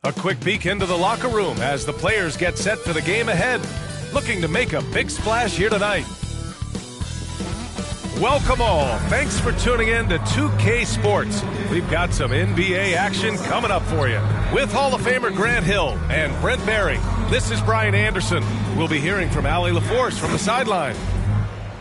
A quick peek into the locker room as the players get set for the game ahead. Looking to make a big splash here tonight. Welcome all. Thanks for tuning in to 2K Sports. We've got some NBA action coming up for you. With Hall of Famer Grant Hill and Brent Barry, this is Brian Anderson. We'll be hearing from Allie LaForce from the sideline.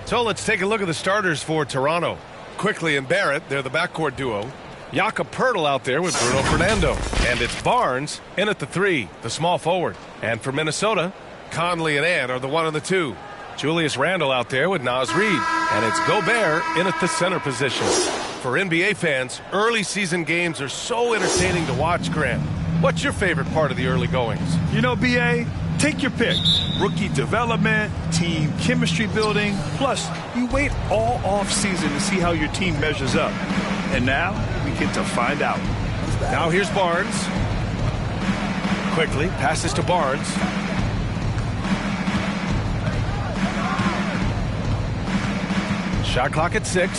So let's take a look at the starters for Toronto. Quickly and Barrett, they're the backcourt duo. Jakob Poeltl out there with Bruno Fernando. And it's Barnes in at the 3, the small forward. And for Minnesota, Conley and Ant are the 1 and the 2. Julius Randle out there with Naz Reid. And it's Gobert in at the center position. For NBA fans, early season games are so entertaining to watch, Grant. What's your favorite part of the early goings? You know, B.A., take your pick. Rookie development, team chemistry building. Plus, you wait all off season to see how your team measures up. And now, we get to find out. Now here's Barnes. Quickly, passes to Barnes. Shot clock at 6.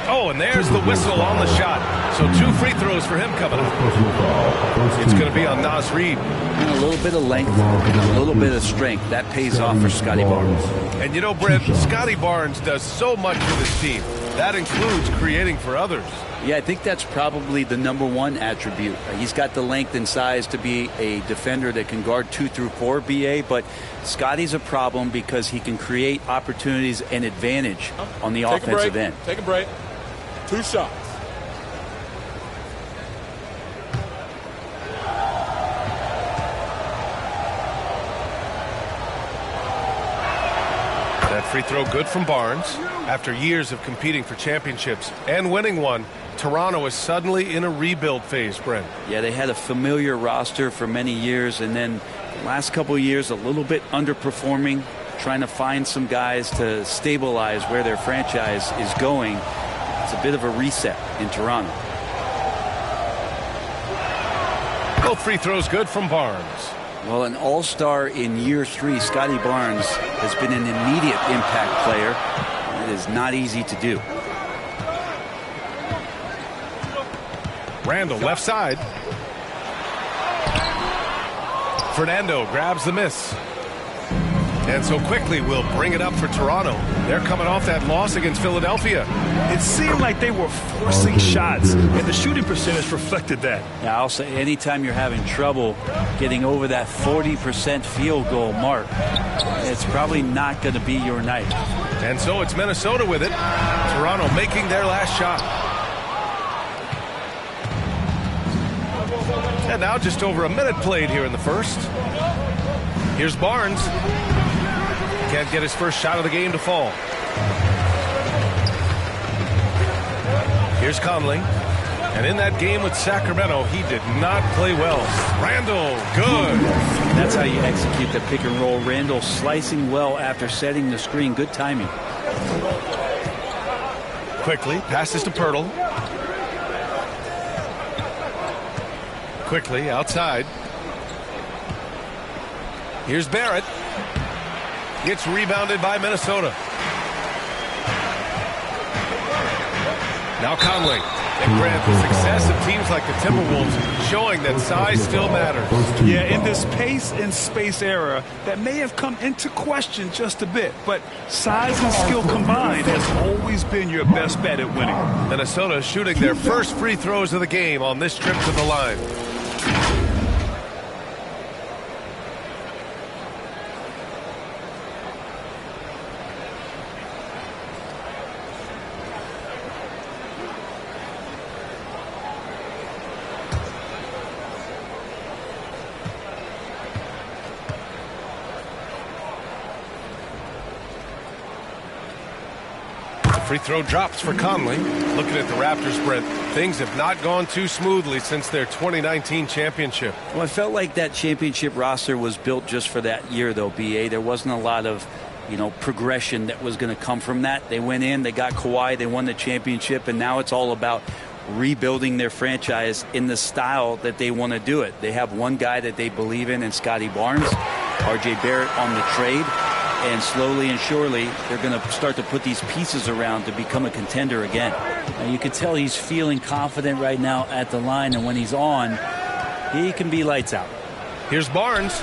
Oh, and there's the whistle on the shot. So 2 free throws for him coming up. It's going to be on Naz Reid. And a little bit of length and a little bit of strength. That pays off for Scotty Barnes. And you know, Brent, Scotty Barnes does so much for this team. That includes creating for others. Yeah, I think that's probably the #1 attribute. He's got the length and size to be a defender that can guard 2 through 4, BA, but Scotty's a problem because he can create opportunities and advantage on the offensive end. Take a break. 2 shots. That free throw good from Barnes. After years of competing for championships and winning one, Toronto is suddenly in a rebuild phase, Brent. Yeah, they had a familiar roster for many years, and then the last couple of years a little bit underperforming, trying to find some guys to stabilize where their franchise is going. It's a bit of a reset in Toronto. Both free throws good from Barnes. Well, an all-star in year 3, Scotty Barnes has been an immediate impact player. It is not easy to do. Randle left side. Fernando grabs the miss. And so quickly we'll bring it up for Toronto. They're coming off that loss against Philadelphia. It seemed like they were forcing shots, and the shooting percentage reflected that. Yeah, I'll say anytime you're having trouble getting over that 40% field goal mark, it's probably not going to be your night. And so it's Minnesota with it. Toronto making their last shot. And now just over a minute played here in the first. Here's Barnes. Can't get his first shot of the game to fall. Here's Conley. And in that game with Sacramento, he did not play well. Randle, good. That's how you execute the pick and roll. Randle slicing well after setting the screen. Good timing. Quickly, passes to Poeltl. Quickly, outside. Here's Barrett. It's rebounded by Minnesota. Now Conley. And Grant, the success of teams like the Timberwolves showing that size still matters. Yeah, in this pace and space era, that may have come into question just a bit, but size and skill combined has always been your best bet at winning. Minnesota shooting their first free throws of the game on this trip to the line. Free throw drops for Conley. Looking at the Raptors, Brent, things have not gone too smoothly since their 2019 championship. Well, I felt like that championship roster was built just for that year, though, BA. There wasn't a lot of, progression that was going to come from that. They went in, they got Kawhi, they won the championship, and now it's all about rebuilding their franchise in the style that they want to do it. They have one guy that they believe in Scotty Barnes. RJ Barrett on the trade. And slowly and surely, they're going to start to put these pieces around to become a contender again. And you can tell he's feeling confident right now at the line, and when he's on, he can be lights out. Here's Barnes.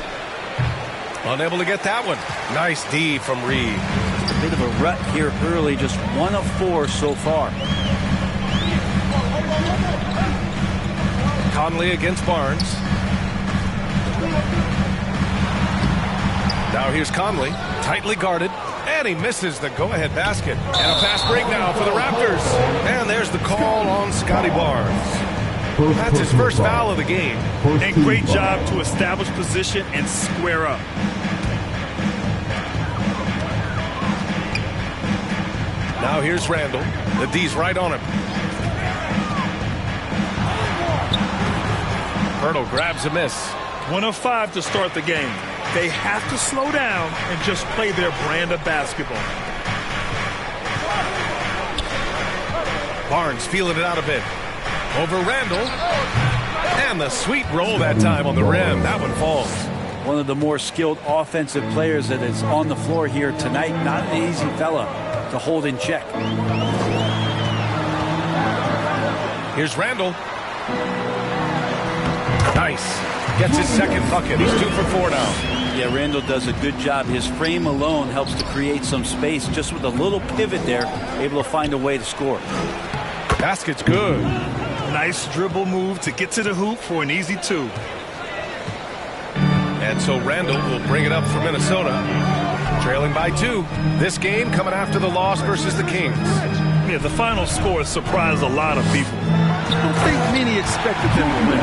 Unable to get that one. Nice D from Reed. A bit of a rut here early, just 1 of 4 so far. Conley against Barnes. Now here's Conley, tightly guarded, and he misses the go-ahead basket. And a fast break now for the Raptors. And there's the call on Scotty Barnes. That's his first foul of the game. And great job to establish position and square up. Now here's Randall. The D's right on him. Hurdle grabs a miss. 1 of 5 to start the game. They have to slow down and just play their brand of basketball. Barnes feeling it out a bit. Over Randall. And the sweet roll that time on the rim. That one falls. One of the more skilled offensive players that is on the floor here tonight. Not an easy fella to hold in check. Here's Randall. Nice. Gets his second bucket. He's 2 for 4 now. Yeah, Randall does a good job. His frame alone helps to create some space. Just with a little pivot there, able to find a way to score. Basket's good. Nice dribble move to get to the hoop for an easy 2. And so Randall will bring it up for Minnesota. Trailing by 2. This game coming after the loss versus the Kings. Yeah, the final score surprised a lot of people. I don't think many expected them to win.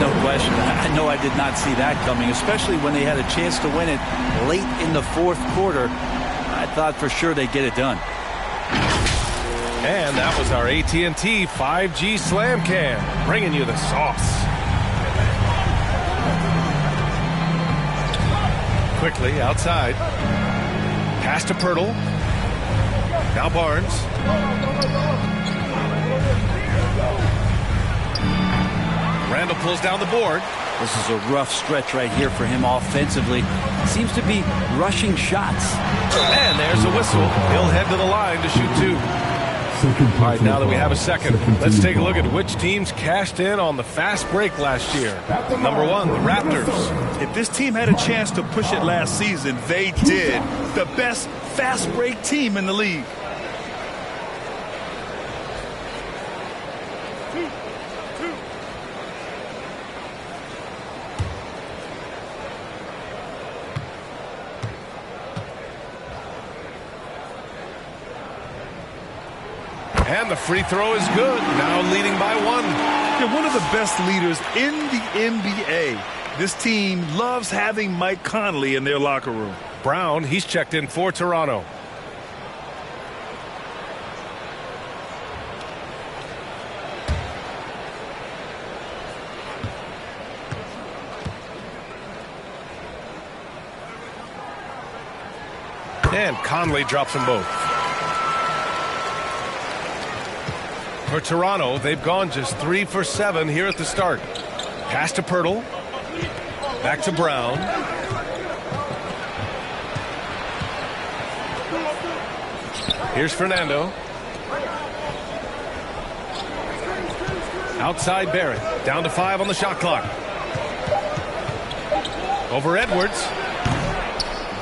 No question. I know I did not see that coming, especially when they had a chance to win it late in the 4th quarter. I thought for sure they'd get it done. And that was our AT&T 5G Slam Cam, bringing you the sauce. Quickly outside. Pass to Pirtle. Now Barnes. Randall pulls down the board. This is a rough stretch right here for him offensively. Seems to be rushing shots. And there's a whistle. He'll head to the line to shoot 2. All right, now that we have a second, let's take a look at which teams cashed in on the fast break last year. Number 1, the Raptors. If this team had a chance to push it last season, they did. The best fast break team in the league. And the free throw is good. Now leading by 1. They're one of the best leaders in the NBA. This team loves having Mike Conley in their locker room. Brown, he's checked in for Toronto. And Conley drops them both. For Toronto, they've gone just 3 for 7 here at the start. Pass to Pirtle. Back to Brown. Here's Fernando. Outside Barrett. Down to 5 on the shot clock. Over Edwards.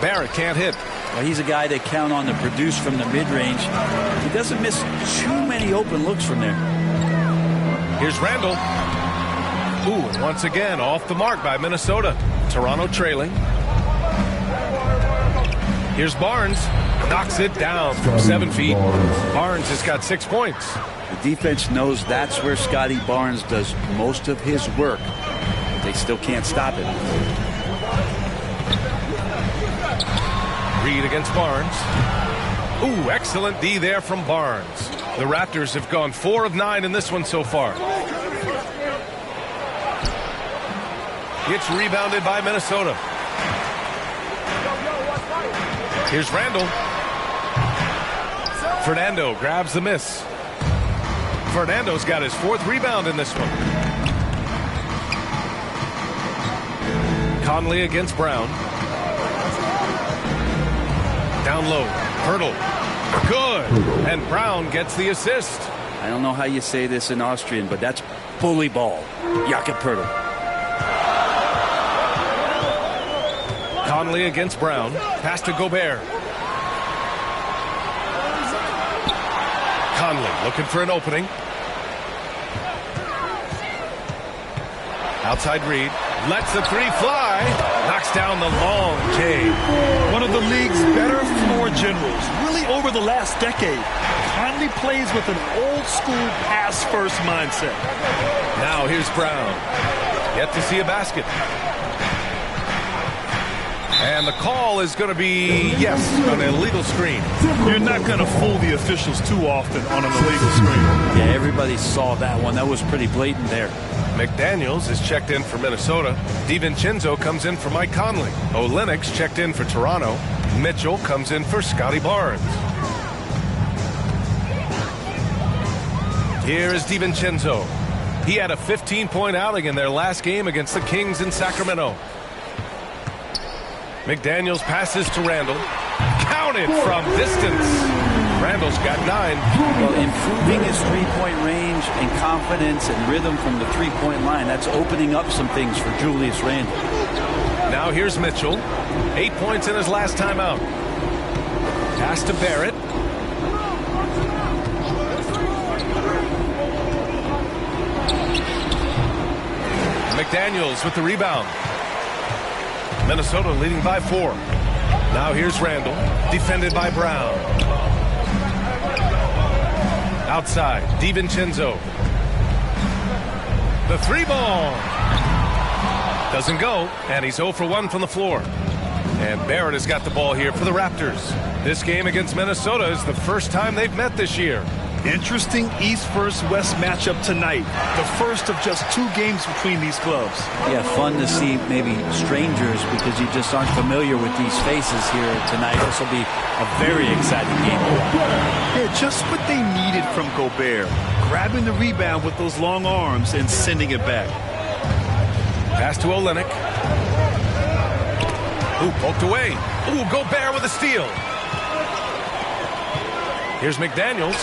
Barrett can't hit. Well, he's a guy they count on to produce from the mid-range. He doesn't miss too many open looks from there. Here's Randall. Ooh, and once again, off the mark by Minnesota. Toronto trailing. Here's Barnes. Knocks it down from 7 feet. Barnes has got 6 points. The defense knows that's where Scotty Barnes does most of his work. But they still can't stop it. Reed against Barnes. Ooh, excellent D there from Barnes. The Raptors have gone 4 of 9 in this one so far. It's rebounded by Minnesota. Here's Randall. Fernando grabs the miss. Fernando's got his 4th rebound in this one. Conley against Brown. Down low. Hurdle. Good. And Brown gets the assist. I don't know how you say this in Austrian, but that's bully ball. Jakob Poeltl. Conley against Brown. Pass to Gobert. Conley looking for an opening. Outside Reed. Lets the three fly. Knocks down the long J. One of the league's better floor generals, really over the last decade. Conley plays with an old-school pass-first mindset. Now here's Brown. Yet to see a basket. And the call is going to be, yes, an illegal screen. You're not going to fool the officials too often on an illegal screen. Yeah, everybody saw that one. That was pretty blatant there. McDaniels is checked in for Minnesota. DiVincenzo comes in for Mike Conley. Olenek's checked in for Toronto. Mitchell comes in for Scotty Barnes. Here is DiVincenzo. He had a 15-point outing in their last game against the Kings in Sacramento. McDaniels passes to Randall. Counted from distance. Randall's got 9. Well, improving his three-point range and confidence and rhythm from the three-point line, that's opening up some things for Julius Randle. Now here's Mitchell. 8 points in his last time out. Pass to Barrett. McDaniels with the rebound. Minnesota leading by 4. Now here's Randall. Defended by Brown. Outside, DiVincenzo. The 3-ball. Doesn't go, and he's 0 for 1 from the floor. And Barrett has got the ball here for the Raptors. This game against Minnesota is the first time they've met this year. Interesting East versus West matchup tonight. The first of just 2 games between these clubs. Yeah, fun to see maybe strangers because you just aren't familiar with these faces here tonight. This will be a very exciting game. Yeah, just what they needed from Gobert. Grabbing the rebound with those long arms and sending it back. Pass to Olynyk. Ooh, poked away. Ooh, Gobert with a steal. Here's McDaniels.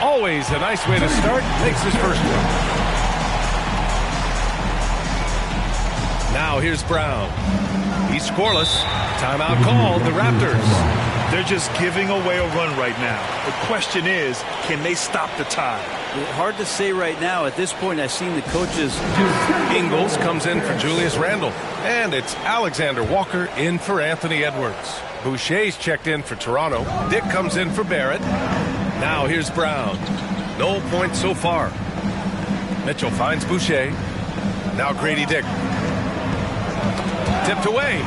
Always a nice way to start. Takes his first one. Now here's Brown. He's scoreless. Timeout called. The Raptors. They're just giving away a run right now. The question is, can they stop the tide? Hard to say right now. At this point, I've seen the coaches. Ingles comes in for Julius Randle. And it's Alexander Walker in for Anthony Edwards. Boucher's checked in for Toronto. Dick comes in for Barrett. Now here's Brown. No points so far. Mitchell finds Boucher. Now Grady Dick. Tipped away.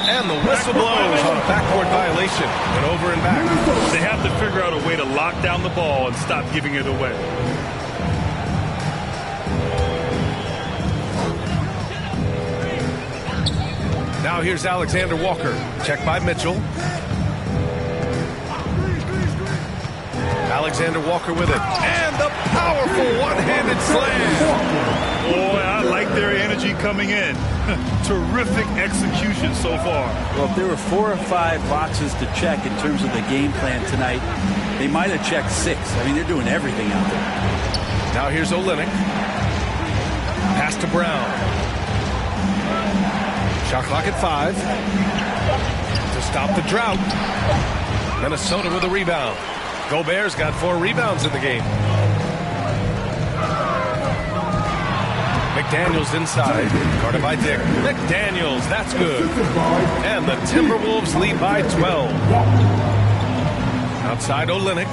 And the whistle blows on a backcourt violation. And over and back. They have to figure out a way to lock down the ball and stop giving it away. Now here's Alexander Walker. Checked by Mitchell. Alexander Walker with it. And the powerful one-handed slam. Boy, I like their energy coming in. Terrific execution so far. Well, if there were 4 or 5 boxes to check in terms of the game plan tonight, they might have checked 6. I mean, they're doing everything out there. Now here's Olynyk. Pass to Brown. Shot clock at 5. To stop the drought. Minnesota with a rebound. Gobert's got 4 rebounds in the game. McDaniels inside. Guarded by Dick. McDaniels, that's good. And the Timberwolves lead by 12. Outside Olynyk.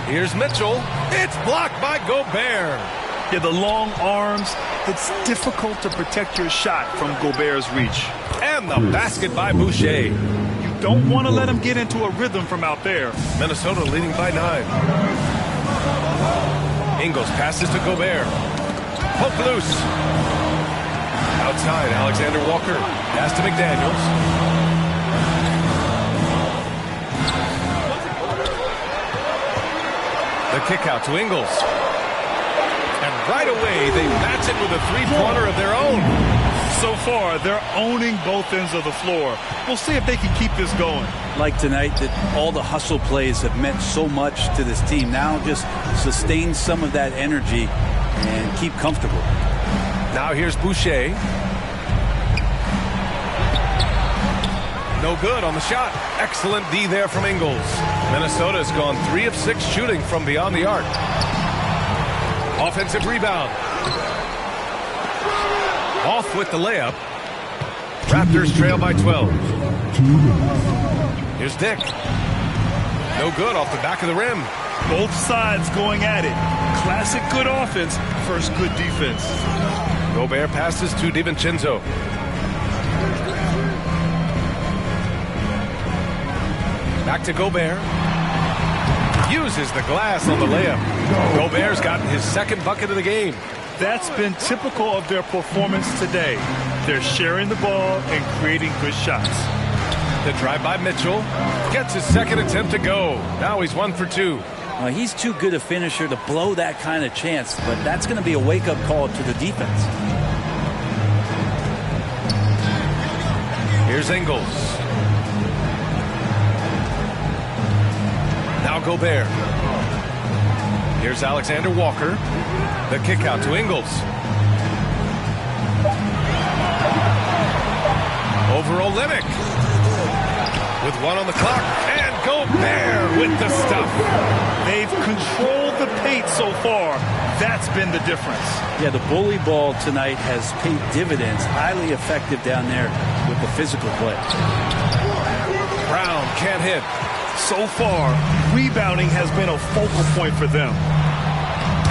Here's Mitchell. It's blocked by Gobert. Yeah, the long arms. It's difficult to protect your shot from Gobert's reach. And the basket by Boucher. You don't want to let him get into a rhythm from out there. Minnesota leading by 9. Ingles passes to Gobert. Poke loose. Outside, Alexander Walker. Pass to McDaniels. The kick out to Ingles. And right away, they match it with a 3-pointer of their own. So far, they're owning both ends of the floor. We'll see if they can keep this going. Like tonight, that all the hustle plays have meant so much to this team. Now just sustain some of that energy and keep comfortable. Now here's Boucher. No good on the shot. Excellent D there from Ingles. Minnesota's gone 3 of 6 shooting from beyond the arc. Offensive rebound. Off with the layup. Raptors trail by 12. Here's Dick. No good off the back of the rim. Both sides going at it. Classic good offense versus good defense. Gobert passes to DiVincenzo. Back to Gobert. Uses the glass on the layup. Gobert's gotten his second bucket of the game. That's been typical of their performance today. They're sharing the ball and creating good shots. The drive by Mitchell. Gets his second attempt to go. Now he's 1 for 2. He's too good a finisher to blow that kind of chance, but that's going to be a wake-up call to the defense. Here's Ingles. Now Gobert. Here's Alexander Walker. The kick out to Ingles. Over Olynyk. With 1 on the clock. And Gobert with the stuff. They've controlled the paint so far. That's been the difference. Yeah, the bully ball tonight has paid dividends. Highly effective down there with the physical play. Brown can't hit. So far, rebounding has been a focal point for them.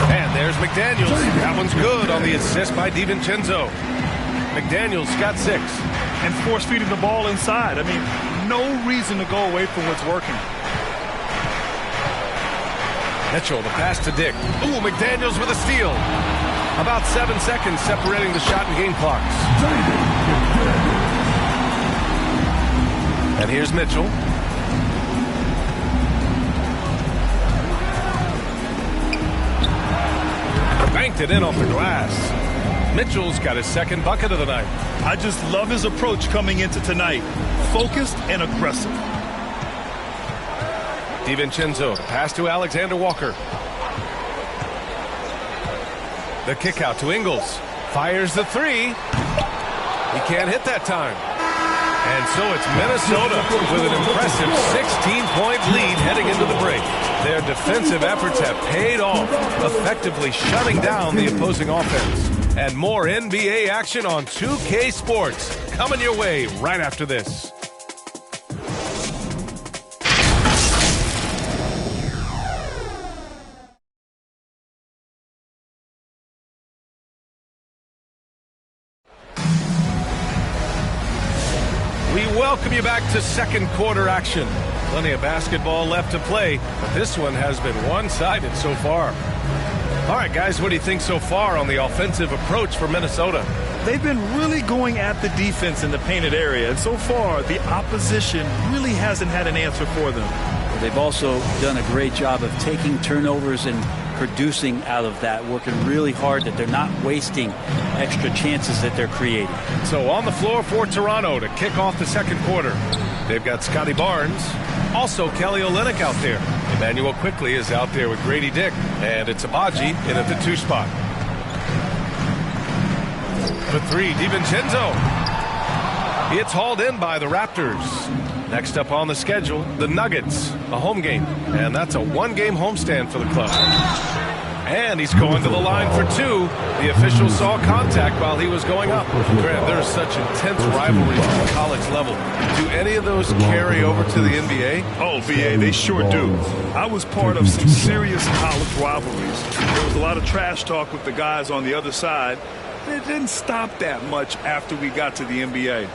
And there's McDaniels. That one's good on the assist by DiVincenzo. McDaniels got 6. And force-feeding the ball inside. I mean, no reason to go away from what's working. Mitchell, the pass to Dick. Ooh, McDaniels with a steal. About 7 seconds separating the shot and game clocks. And here's Mitchell. Banked it in off the glass. Mitchell's got his second bucket of the night. I just love his approach coming into tonight. Focused and aggressive. DiVincenzo, pass to Alexander Walker. The kick out to Ingles. Fires the 3. He can't hit that time. And so it's Minnesota with an impressive 16-point lead heading into the break. Their defensive efforts have paid off, effectively shutting down the opposing offense. And more NBA action on 2K Sports coming your way right after this. We welcome you back to second quarter action. Plenty of basketball left to play, but this one has been one-sided so far. All right, guys, what do you think so far on the offensive approach for Minnesota? They've been really going at the defense in the painted area, and so far the opposition really hasn't had an answer for them. They've also done a great job of taking turnovers and producing out of that, working really hard that they're not wasting extra chances that they're creating. So on the floor for Toronto to kick off the second quarter, they've got Scotty Barnes, also Kelly Olynyk out there. Emmanuel Quickley is out there with Grady Dick, and it's Abaji in at the 2 spot. The 3, DiVincenzo. It's hauled in by the Raptors. Next up on the schedule, the Nuggets, a home game, and that's a 1-game homestand for the club. And he's going to the line for 2. The official saw contact while he was going up. Grant, there's such intense rivalries at the college level. Do any of those carry over to the NBA? Oh, BA, they sure do. I was part of some serious college rivalries. There was a lot of trash talk with the guys on the other side. It didn't stop that much after we got to the NBA.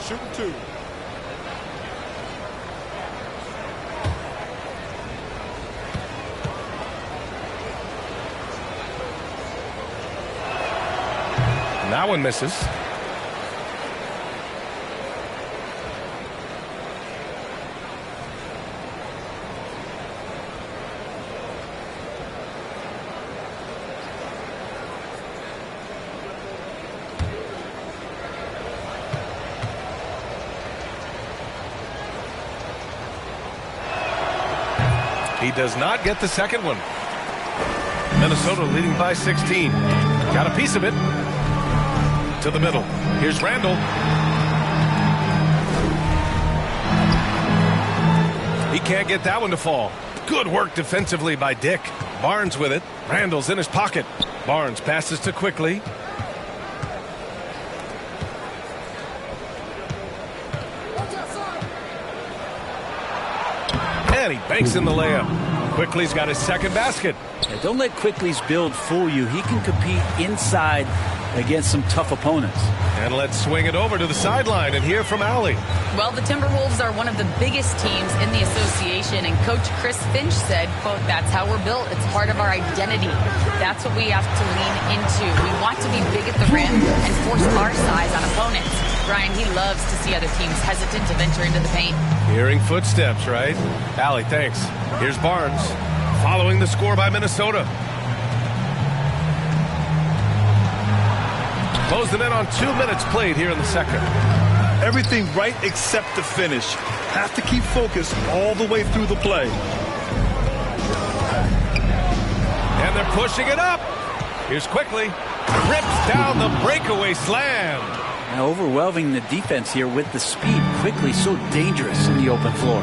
Shooting 2. That one misses. He does not get the second one. Minnesota leading by 16. Got a piece of it. To the middle. Here's Randall. He can't get that one to fall. Good work defensively by Dick. Barnes with it. Randall's in his pocket. Barnes passes to Quickly. And he banks in the layup. Quickly's got his second basket. Yeah, don't let Quickly's build fool you. He can compete inside against some tough opponents. And let's swing it over to the sideline and hear from Allie. Well, the Timberwolves are one of the biggest teams in the association, and Coach Chris Finch said, quote, "That's how we're built. It's part of our identity. That's what we have to lean into. We want to be big at the rim and force our size on opponents." Brian, he loves to see other teams hesitant to venture into the paint. Hearing footsteps, right? Allie, thanks. Here's Barnes, following the score by Minnesota. Closing in on 2 minutes played here in the second. Everything right except the finish. Have to keep focused all the way through the play. And they're pushing it up. Here's Quickly. Rips down the breakaway slam. Now overwhelming the defense here with the speed. Quickly so dangerous in the open floor.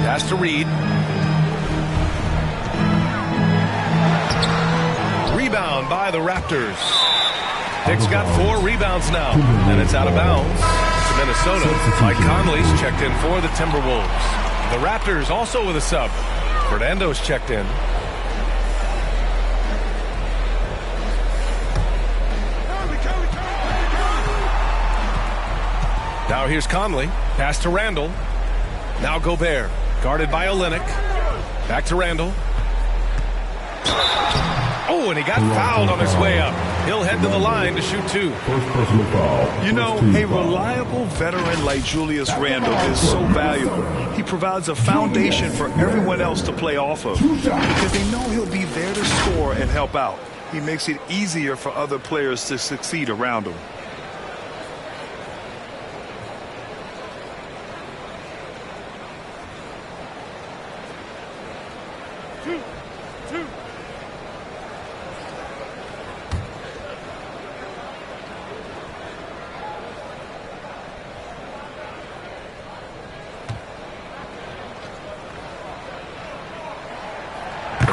Pass to Reed. Rebound by the Raptors. Dick's got 4 rebounds now, and it's out of bounds to Minnesota. Mike Conley's checked in for the Timberwolves. The Raptors also with a sub. Fernando's checked in. Now here's Conley. Pass to Randall. Now Gobert. Guarded by Olynyk. Back to Randall. Oh, and he got fouled on his way up. He'll head to the line to shoot 2. You know, a reliable veteran like Julius Randle is so valuable. He provides a foundation for everyone else to play off of because they know he'll be there to score and help out. He makes it easier for other players to succeed around him.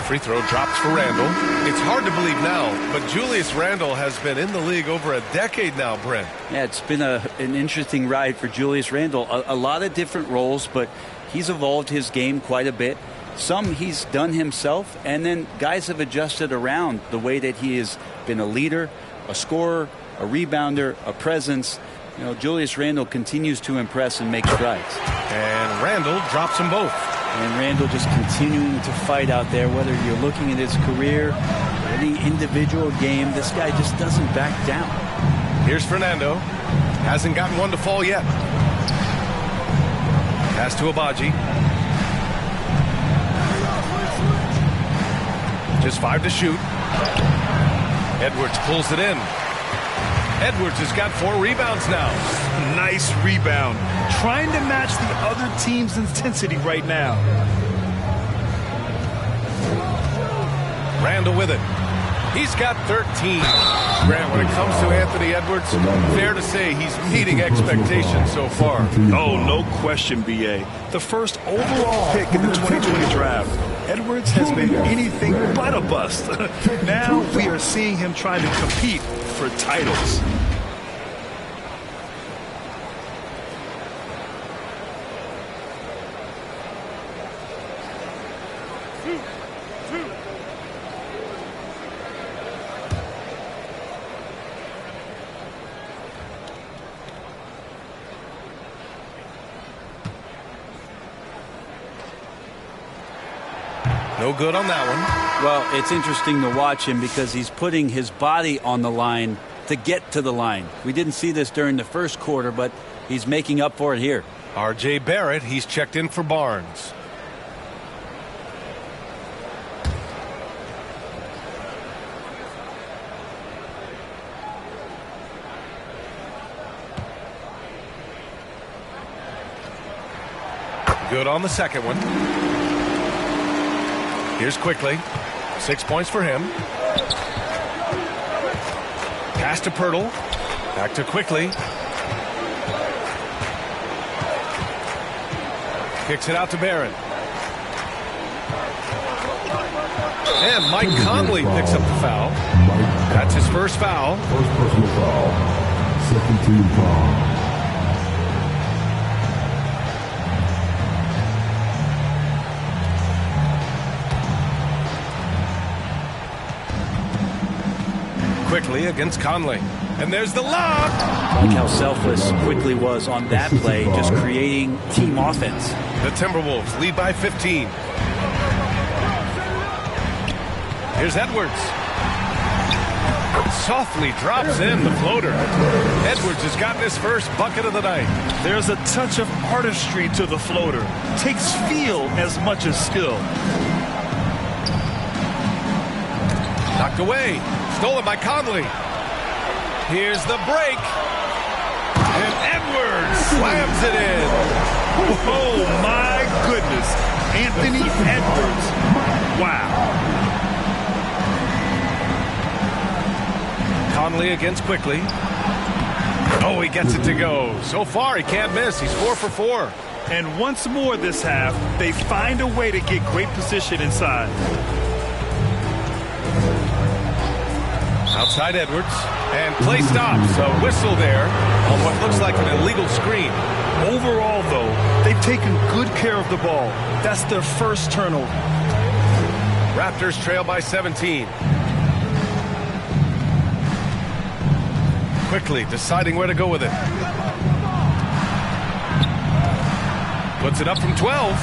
Free throw drops for Randall. It's hard to believe now, but Julius Randall has been in the league over a decade now, Brent. Yeah, it's been an interesting ride for Julius Randall. A lot of different roles, but he's evolved his game quite a bit. Some he's done himself, and then guys have adjusted around the way that he has been a leader, a scorer, a rebounder, a presence. You know, Julius Randall continues to impress and make strides. And Randall drops them both. And Randall just continuing to fight out there, whether you're looking at his career, any individual game, this guy just doesn't back down. Here's Fernando. Hasn't gotten one to fall yet. Pass to Abaji. Just 5 to shoot. Edwards pulls it in. Edwards has got 4 rebounds now. Nice rebound. Trying to match the other team's intensity right now. Randall with it. He's got 13. Grant, when it comes to Anthony Edwards, fair to say he's meeting expectations so far. Oh, no question, B.A. The first overall pick in the 2020 draft. Edwards has been anything but a bust. Now we are seeing him trying to compete for titles. No good on that one. Well, it's interesting to watch him because he's putting his body on the line to get to the line. We didn't see this during the first quarter, but he's making up for it here. R.J. Barrett, he's checked in for Barnes. Good on the second one. Here's Quickly. 6 points for him. Pass to Pirtle. Back to Quickly. Kicks it out to Barrett. And Mike Conley picks up the foul. That's his first foul. First personal foul. Second team foul. Quickly against Conley. And there's the lob. Like how selfless Quickly was on that play, just creating team offense. The Timberwolves lead by 15. Here's Edwards. Softly drops in the floater. Edwards has gotten his first bucket of the night. There's a touch of artistry to the floater. Takes feel as much as skill. Knocked away. Stolen by Conley. Here's the break. And Edwards slams it in. Oh, my goodness. Anthony Edwards. Wow. Conley against Quickly. Oh, he gets it to go. So far, he can't miss. He's 4 for 4. And once more this half, they find a way to get great position inside. Outside Edwards. And play stops. A whistle there on what looks like an illegal screen. Overall, though, they've taken good care of the ball. That's their first turnover. Raptors trail by 17. Quickly deciding where to go with it. Puts it up from 12.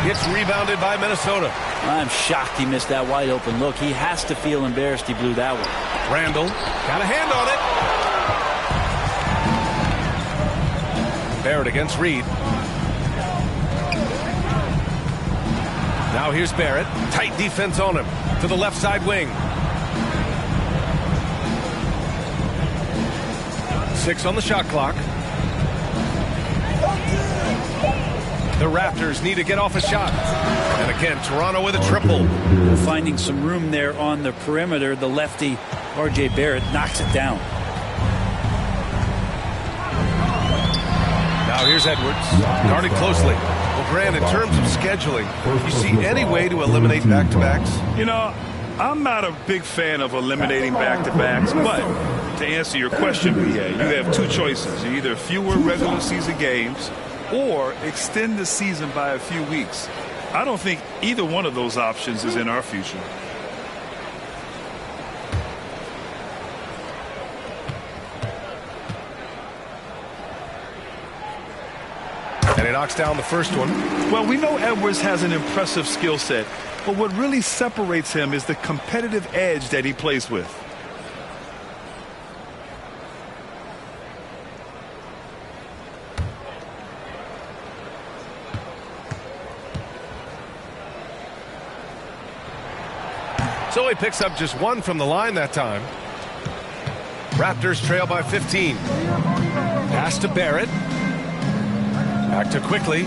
Gets rebounded by Minnesota. I'm shocked he missed that wide open look. He has to feel embarrassed he blew that one. Randall got a hand on it. Barrett against Reed. Now here's Barrett. Tight defense on him. To the left side wing. 6 on the shot clock. The Raptors need to get off a shot. And again, Toronto with a triple. Finding some room there on the perimeter. The lefty, R.J. Barrett, knocks it down. Now here's Edwards. Guarded closely. Well, Grant, in terms of scheduling, you see any way to eliminate back-to-backs? You know, I'm not a big fan of eliminating back-to-backs, but to answer your question, BA, you have two choices. Either fewer regular season games or extend the season by a few weeks. I don't think either one of those options is in our future. And he knocks down the first one. Well, we know Edwards has an impressive skill set, but what really separates him is the competitive edge that he plays with. So he picks up just 1 from the line that time. Raptors trail by 15. Pass to Barrett. Back to Quickly.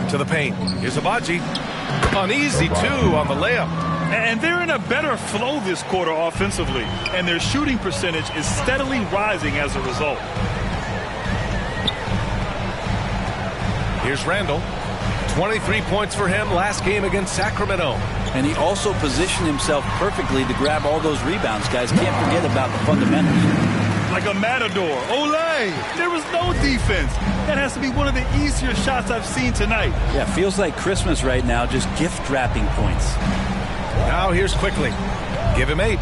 To the paint. Here's Abaji. Uneasy, too, on the layup. And they're in a better flow this quarter offensively, and their shooting percentage is steadily rising as a result. Here's Randall. 23 points for him last game against Sacramento. And he also positioned himself perfectly to grab all those rebounds, guys. Can't forget about the fundamentals. Like a matador. Olay! There was no defense. That has to be one of the easier shots I've seen tonight. Yeah, feels like Christmas right now, just gift wrapping points. Now here's Quickly. Give him 8.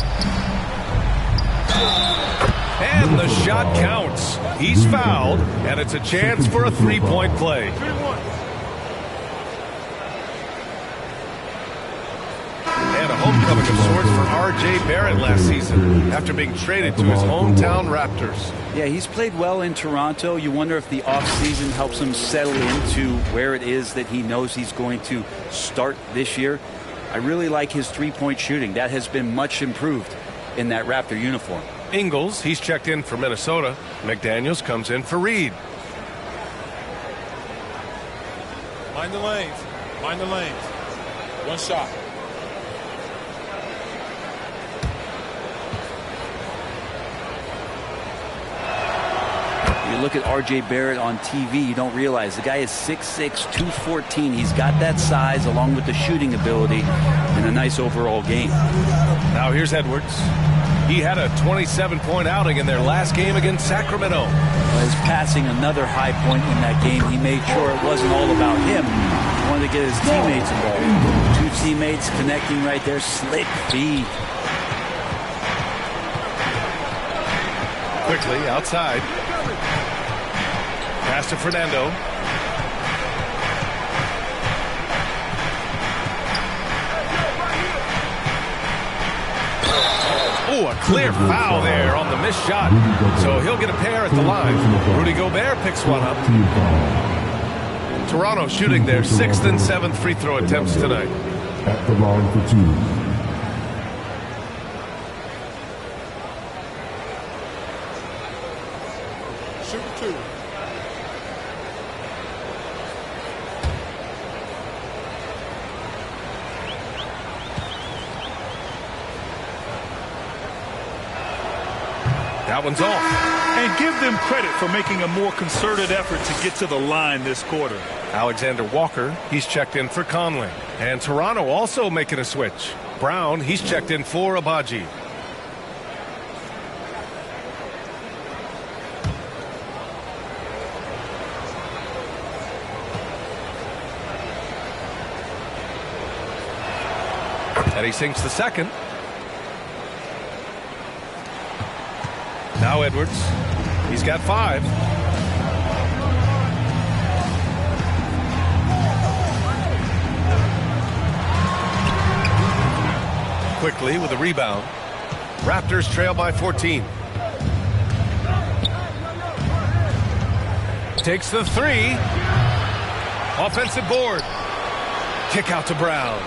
And the shot counts. He's fouled, and it's a chance for a three-point play. And a homecoming of sorts for R.J. Barrett last season after being traded to his hometown Raptors. Yeah, he's played well in Toronto. You wonder if the offseason helps him settle into where it is that he knows he's going to start this year. I really like his three-point shooting. That has been much improved. in that Raptor uniform. Ingles, he's checked in for Minnesota. McDaniels comes in for Reed. Mind the lanes. Mind the lanes. One shot. You look at R.J. Barrett on TV, you don't realize the guy is 6'6", 214. He's got that size along with the shooting ability and a nice overall game. Now here's Edwards. He had a 27-point outing in their last game against Sacramento. His passing, another high point in that game. He made sure it wasn't all about him. He wanted to get his teammates involved. Two teammates connecting right there. Slick feed. Quickly outside. Pass to Fernando. Oh, a clear foul there on the missed shot. So he'll get a pair at the line. Rudy Gobert picks one up. Toronto shooting their 6th and 7th free throw attempts tonight. At the line for 2. Shoot 2. That one's off. And give them credit for making a more concerted effort to get to the line this quarter. Alexander Walker, he's checked in for Conley. And Toronto also making a switch. Brown, he's checked in for Abaji. And he sinks the second. Now Edwards. He's got 5. Quickly with a rebound. Raptors trail by 14. Takes the 3. Offensive board. Kick out to Brown.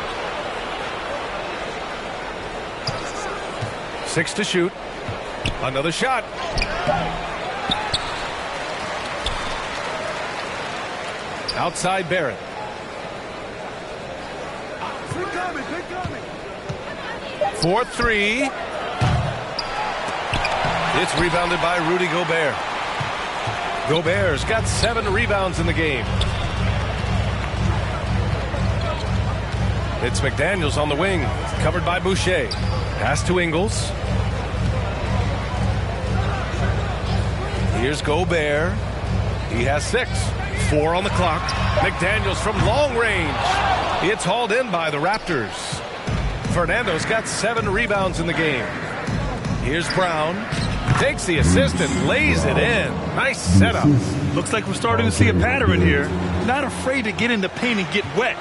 6 to shoot. Another shot. Outside Barrett. 4-3. It's rebounded by Rudy Gobert. Gobert's got 7 rebounds in the game. It's McDaniels on the wing, covered by Boucher. Pass to Ingles. Here's Gobert. He has 6. 4 on the clock. McDaniels from long range. It's hauled in by the Raptors. Fernando's got 7 rebounds in the game. Here's Brown. Takes the assist and lays it in. Nice setup. Looks like we're starting to see a pattern here. Not afraid to get in the paint and get wet.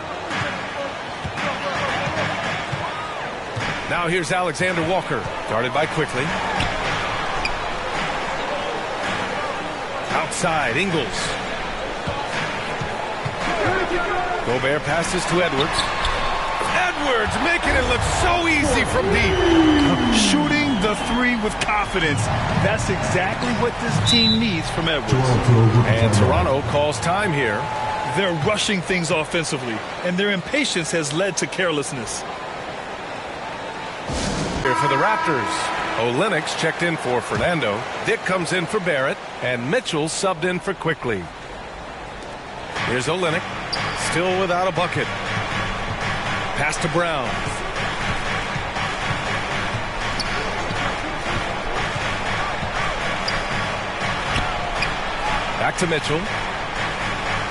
Now here's Alexander Walker. Guarded by Quickly. Outside, Ingles. Gobert passes to Edwards. Edwards making it look so easy from deep. Shooting the 3 with confidence. That's exactly what this team needs from Edwards. And Toronto calls time here. They're rushing things offensively, and their impatience has led to carelessness. Here for the Raptors. Olenek's checked in for Fernando. Dick comes in for Barrett. And Mitchell subbed in for Quickly. Here's Olenek. Still without a bucket. Pass to Brown. Back to Mitchell.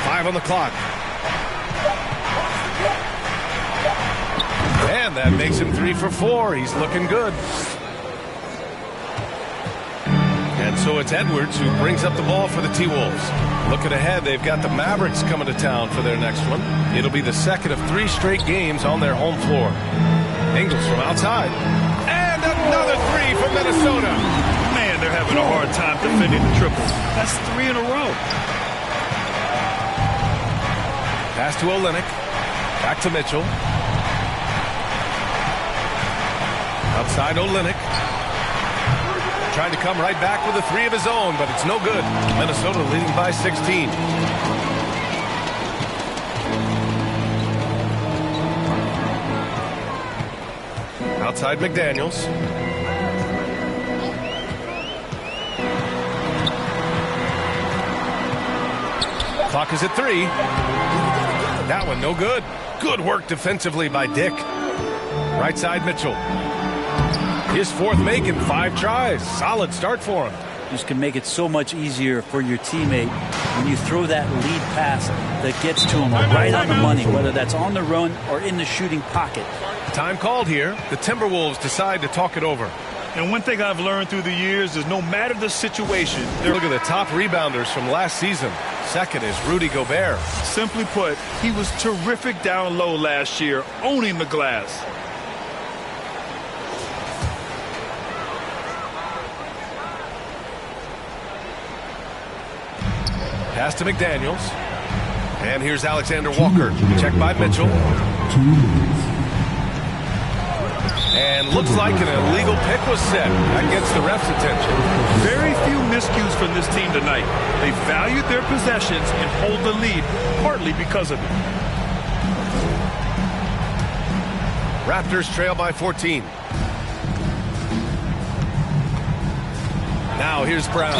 5 on the clock. And that makes him 3 for 4. He's looking good. And so it's Edwards who brings up the ball for the T-Wolves. Looking ahead, they've got the Mavericks coming to town for their next one. It'll be the second of 3 straight games on their home floor. Ingles from outside. And another 3 from Minnesota. Man, they're having a hard time defending the triple. That's 3 in a row. Pass to Olenek. Back to Mitchell. Outside Olenek. Trying to come right back with a 3 of his own, but it's no good. Minnesota leading by 16. Outside McDaniels. Clock is at 3. That one no good. Good work defensively by Dick. Right side Mitchell. His 4th make in 5 tries. Solid start for him. Just can make it so much easier for your teammate when you throw that lead pass that gets to him right on the money, whether that's on the run or in the shooting pocket. Time called here. The Timberwolves decide to talk it over. And one thing I've learned through the years is no matter the situation. Look at the top rebounders from last season. Second is Rudy Gobert. Simply put, he was terrific down low last year, owning the glass. Pass to McDaniels. And here's Alexander Walker. Checked by Mitchell. 2 minutes. And looks like an illegal pick was set. That gets the ref's attention. Very few miscues from this team tonight. They valued their possessions and hold the lead, partly because of it. Raptors trail by 14. Now here's Brown.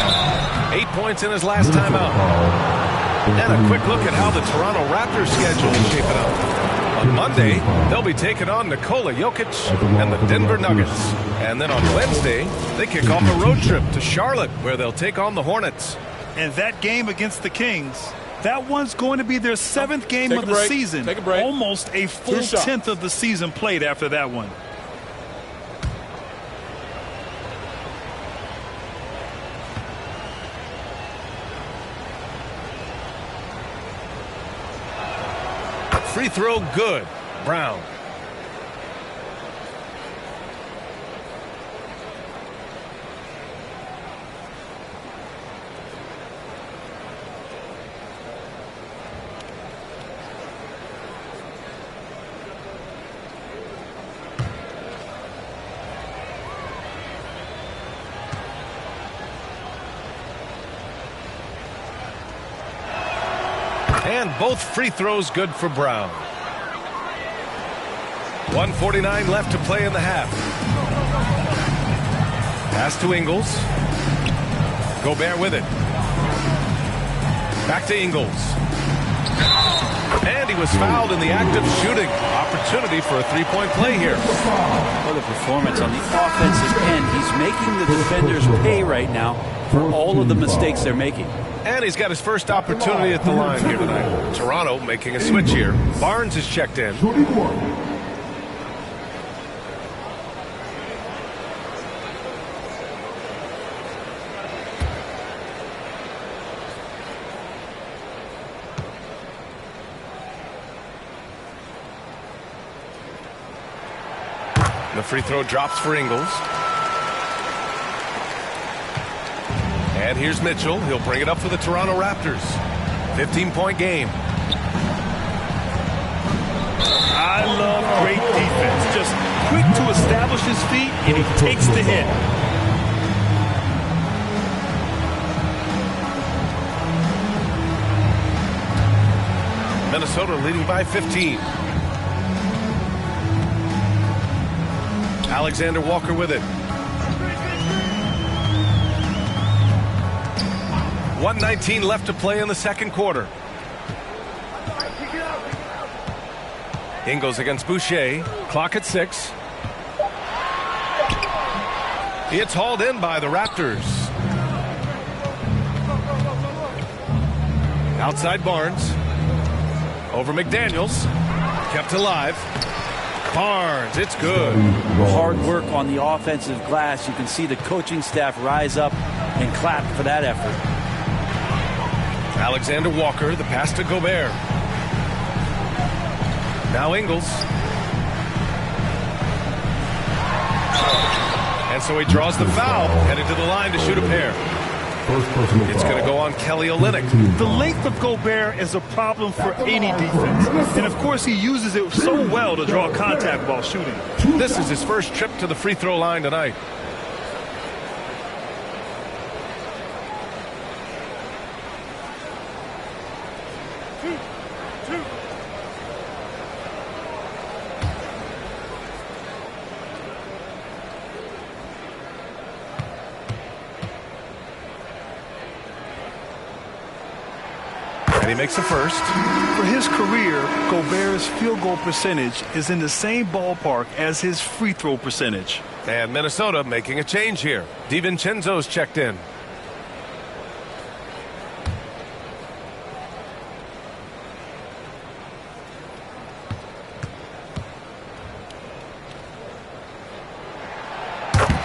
8 points in his last time out. And a quick look at how the Toronto Raptors schedule is shaping up. On Monday, they'll be taking on Nikola Jokic and the Denver Nuggets. And then on Wednesday, they kick off a road trip to Charlotte, where they'll take on the Hornets. And that game against the Kings, that one's going to be their 7th game of the season. Take a break. Almost a full 10th of the season played after that one. Free throw good. Brown. And both free throws good for Brown. 1:49 left to play in the half. Pass to Ingles. Gobert with it. Back to Ingles. And he was fouled in the act of shooting. Opportunity for a 3-point play here. What a performance on the offensive end. He's making the defenders pay right now for all of the mistakes they're making. And he's got his first opportunity at the line here tonight. Toronto making a switch here. Barnes is checked in. The free throw drops for Ingles. And here's Mitchell. He'll bring it up for the Toronto Raptors. 15-point game. I love great defense. Just quick to establish his feet, and he takes the hit. Minnesota leading by 15. Alexander Walker with it. 1:19 left to play in the second quarter. Ingles against Boucher. Clock at 6. It's hauled in by the Raptors. Outside Barnes. Over McDaniels. Kept alive. Barnes, it's good. Hard work on the offensive glass. You can see the coaching staff rise up and clap for that effort. Alexander Walker, the pass to Gobert. Now Ingles. And so he draws the foul, headed to the line to shoot a pair. It's going to go on Kelly Olynyk. The length of Gobert is a problem for any defense. And, of course, he uses it so well to draw contact while shooting. This is his first trip to the free throw line tonight. he makes the first. For his career, Gobert's field goal percentage is in the same ballpark as his free throw percentage. And Minnesota making a change here. DiVincenzo's checked in.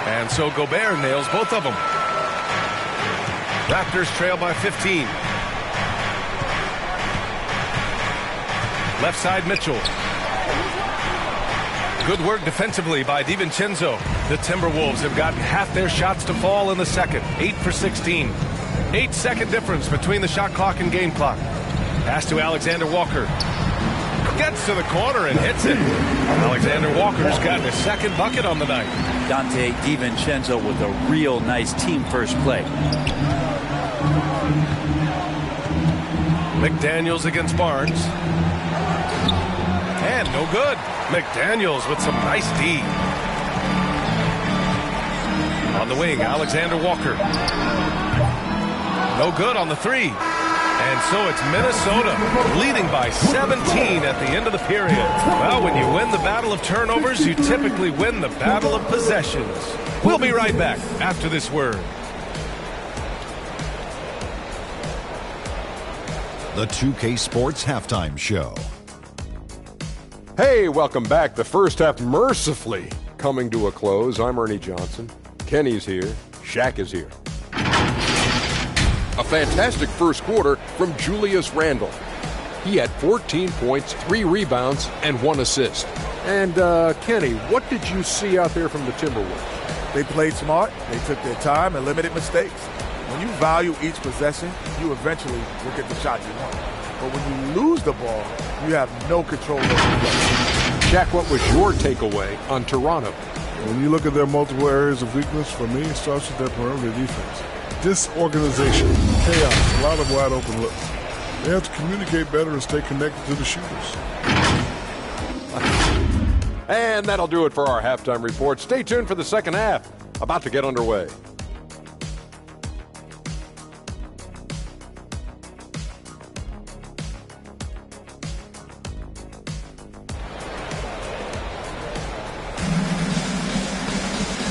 And so Gobert nails both of them. Raptors trail by 15. Left side Mitchell. Good work defensively by DiVincenzo. The Timberwolves have got half their shots to fall in the second. 8 for 16. 8-second difference between the shot clock and game clock. Pass to Alexander Walker. Gets to the corner and hits it. Alexander Walker's gotten his second bucket on the night. Dante DiVincenzo with a real nice team first play. McDaniels against Barnes. And no good. McDaniels with some nice D. On the wing, Alexander Walker. No good on the three. And so it's Minnesota leading by 17 at the end of the period. Well, when you win the battle of turnovers, you typically win the battle of possessions. We'll be right back after this word. The 2K Sports Halftime Show. Hey, welcome back. The first half mercifully coming to a close. I'm Ernie Johnson. Kenny's here. Shaq is here. A fantastic first quarter from Julius Randle. He had 14 points, 3 rebounds, and 1 assist. And, Kenny, what did you see out there from the Timberwolves? They played smart, they took their time, and limited mistakes. When you value each possession, you eventually will get the shot you want. But when you lose the ball, you have no control over the play. Shaq, what was your takeaway on Toronto? When you look at their multiple areas of weakness, for me, it starts with their perimeter defense. Disorganization, chaos, a lot of wide open looks. They have to communicate better and stay connected to the shooters. And that'll do it for our halftime report. Stay tuned for the second half. About to get underway.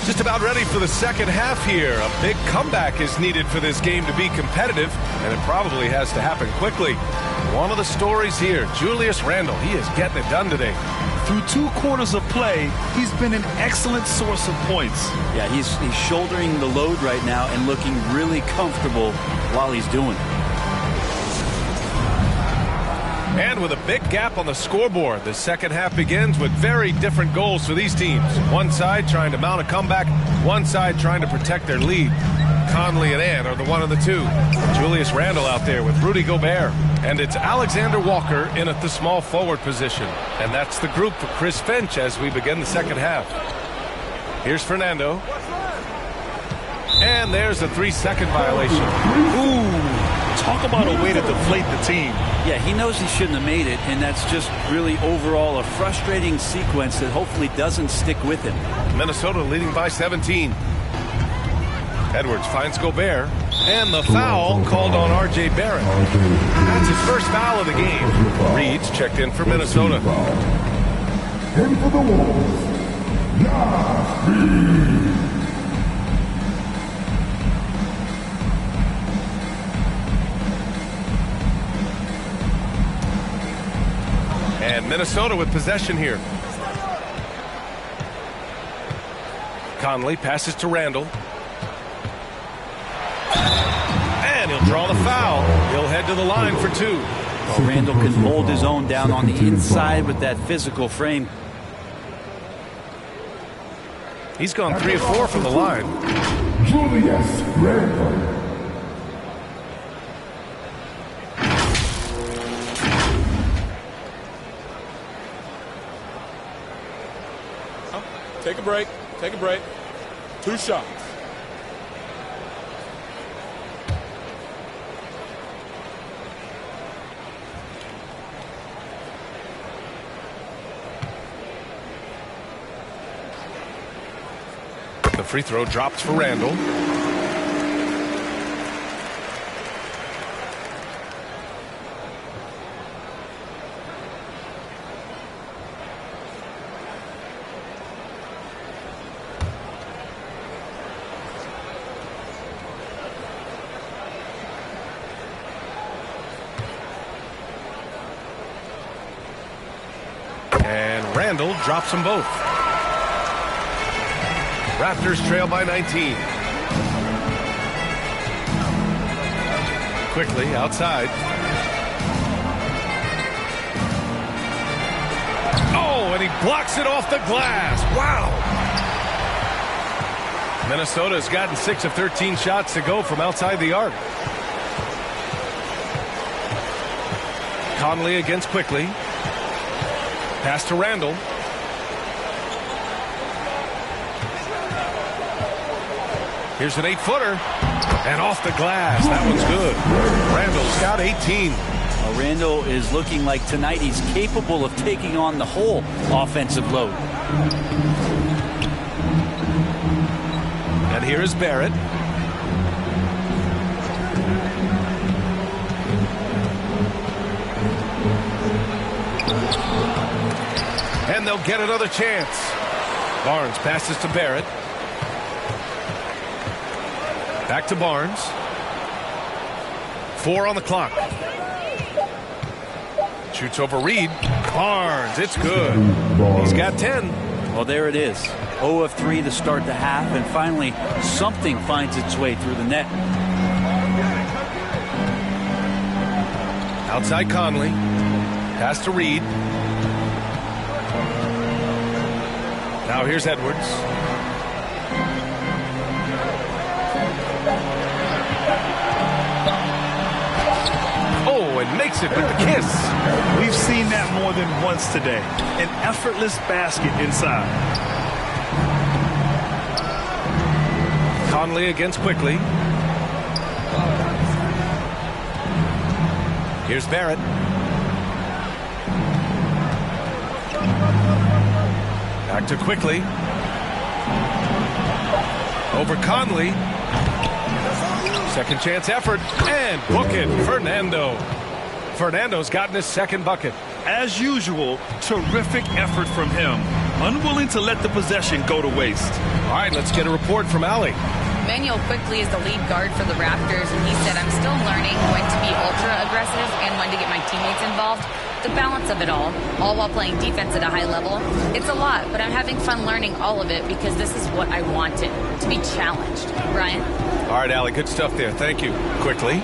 Just about ready for the second half here. A big comeback is needed for this game to be competitive, and it probably has to happen quickly. One of the stories here, Julius Randle, he is getting it done today. Through 2 quarters of play, he's been an excellent source of points. Yeah, he's shouldering the load right now and looking really comfortable while he's doing it. And with a big gap on the scoreboard, the second half begins with very different goals for these teams. One side trying to mount a comeback, one side trying to protect their lead. Conley and Ant are the one of the two. Julius Randle out there with Rudy Gobert. And it's Alexander Walker in at the small forward position. And that's the group for Chris Finch as we begin the second half. Here's Fernando. And there's a 3-second violation. Ooh. Talk about a way to deflate the team. Yeah, he knows he shouldn't have made it, and that's just really overall a frustrating sequence that hopefully doesn't stick with him. Minnesota leading by 17. Edwards finds Gobert, and the foul called on R.J. Barrett. That's his first foul of the game. Reed's checked in for Minnesota. In for the Wolves, Nas Reed. And Minnesota with possession here. Conley passes to Randle. And he'll draw the foul. He'll head to the line for 2. Randle can hold his own down on the inside with that physical frame. He's gone 3 of 4 from the line. Julius Randle. Take a break. Take a break. 2 shots. The free throw drops for Randle. Randall drops them both. Raptors trail by 19. Quickly outside. Oh, and he blocks it off the glass. Wow. Minnesota has gotten 6 of 13 shots to go from outside the arc. Conley against Quickly. Pass to Randall. Here's an 8-footer. And off the glass. That one's good. Randall's got 18. Well, Randall is looking like tonight he's capable of taking on the whole offensive load. And here is Barrett. And they'll get another chance. Barnes passes to Barrett. Back to Barnes. 4 on the clock. Shoots over Reed. Barnes, it's good. He's got 10. Well, there it is. 0 of 3 to start the half, and finally something finds its way through the net. Outside Conley. Pass to Reed. Now here's Edwards. Oh, and makes it with the kiss. We've seen that more than once today. An effortless basket inside. Conley against Quickly. Here's Barrett. Back to Quickly. Over Conley. Second chance effort. And book it, Fernando. Fernando's gotten his second bucket. As usual, terrific effort from him. Unwilling to let the possession go to waste. All right, let's get a report from Allie. Manuel Quickly is the lead guard for the Raptors, and he said, I'm still learning when to be ultra aggressive and when to get my teammates involved. The balance of it all while playing defense at a high level. It's a lot, but I'm having fun learning all of it because this is what I wanted, to be challenged. Brian? All right, Allie, good stuff there. Thank you. Quickly.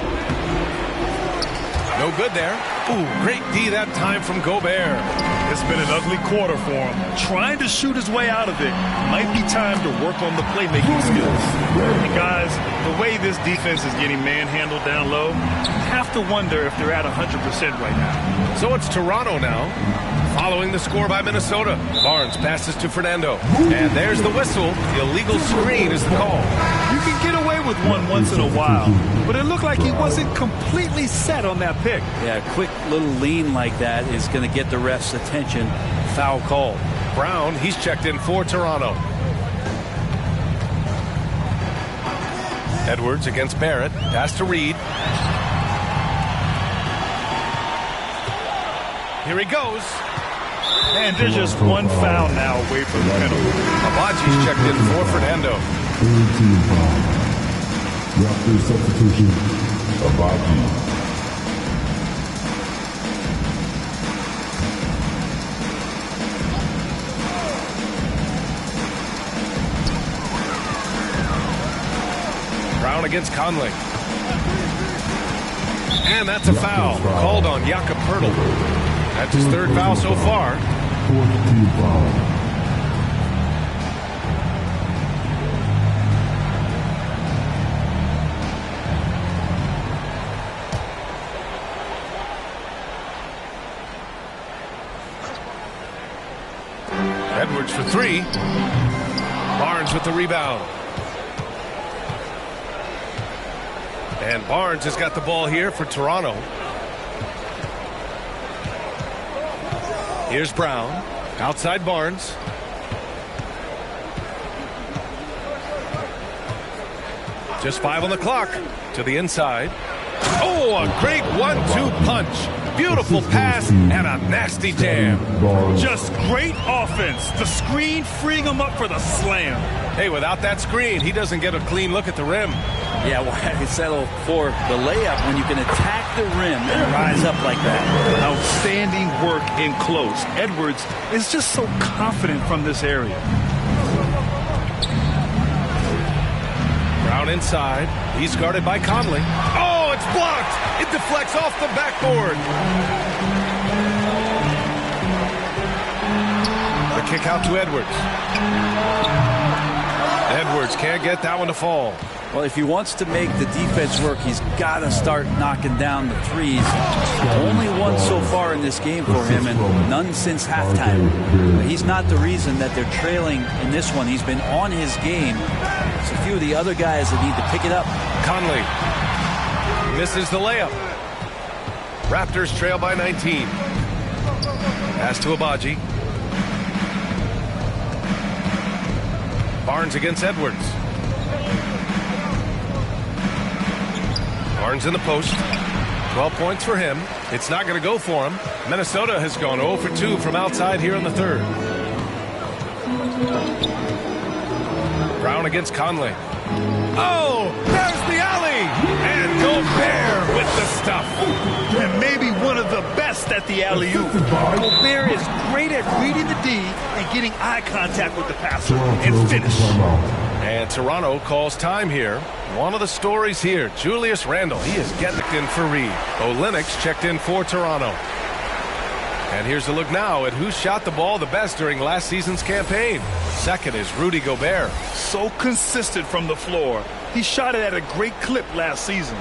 No good there. Ooh, great D that time from Gobert. It's been an ugly quarter for him. Trying to shoot his way out of it. Might be time to work on the playmaking skills. And guys, the way this defense is getting manhandled down low, you have to wonder if they're at 100% right now. So it's Toronto now, following the score by Minnesota. Barnes passes to Fernando. And there's the whistle. The illegal screen is the call. You can get away with one once in a while, but it looked like he wasn't completely set on that pick. Yeah, a quick little lean like that is going to get the ref's attention. Foul call. Brown, he's checked in for Toronto. Edwards against Barrett. Pass to Reed. Here he goes. And there's just one foul now away from the penalty. Abaji's checked in for Fernando. Raptors substitution, Abaji. Brown against Conley. And that's a foul called on Jakob Poeltl. That's his third foul so far. Fourth team foul. Edwards for 3. Barnes with the rebound. And Barnes has got the ball here for Toronto. Here's Brown. Outside Barnes. Just 5 on the clock. To the inside. Oh, a great 1-2 punch. Beautiful pass and a nasty jam. Just great offense. The screen freeing him up for the slam. Hey, without that screen, he doesn't get a clean look at the rim. Yeah, why settle for the layup when you can attack the rim and rise up like that? Outstanding work in close. Edwards is just so confident from this area. Brown inside. He's guarded by Conley. Oh, it's blocked. It deflects off the backboard. The kick out to Edwards. Edwards can't get that one to fall. Well, if he wants to make the defense work, he's got to start knocking down the threes. Only one so far in this game for him, and none since halftime. But he's not the reason that they're trailing in this one. He's been on his game. It's a few of the other guys that need to pick it up. Conley misses the layup. Raptors trail by 19. Pass to Abaji. Barnes against Edwards. Barnes in the post. 12 points for him. It's not going to go for him. Minnesota has gone 0 for 2 from outside here in the third. Brown against Conley. Oh, there's the alley. And Gobert with the stuff. And maybe one of the best at the alley-oop. Gobert is great at reading the D and getting eye contact with the passer and finish. And Toronto calls time here. One of the stories here, Julius Randle. He is getting in for Reed. Olynyk checked in for Toronto. And here's a look now at who shot the ball the best during last season's campaign. Second is Rudy Gobert. So consistent from the floor. He shot it at a great clip last season.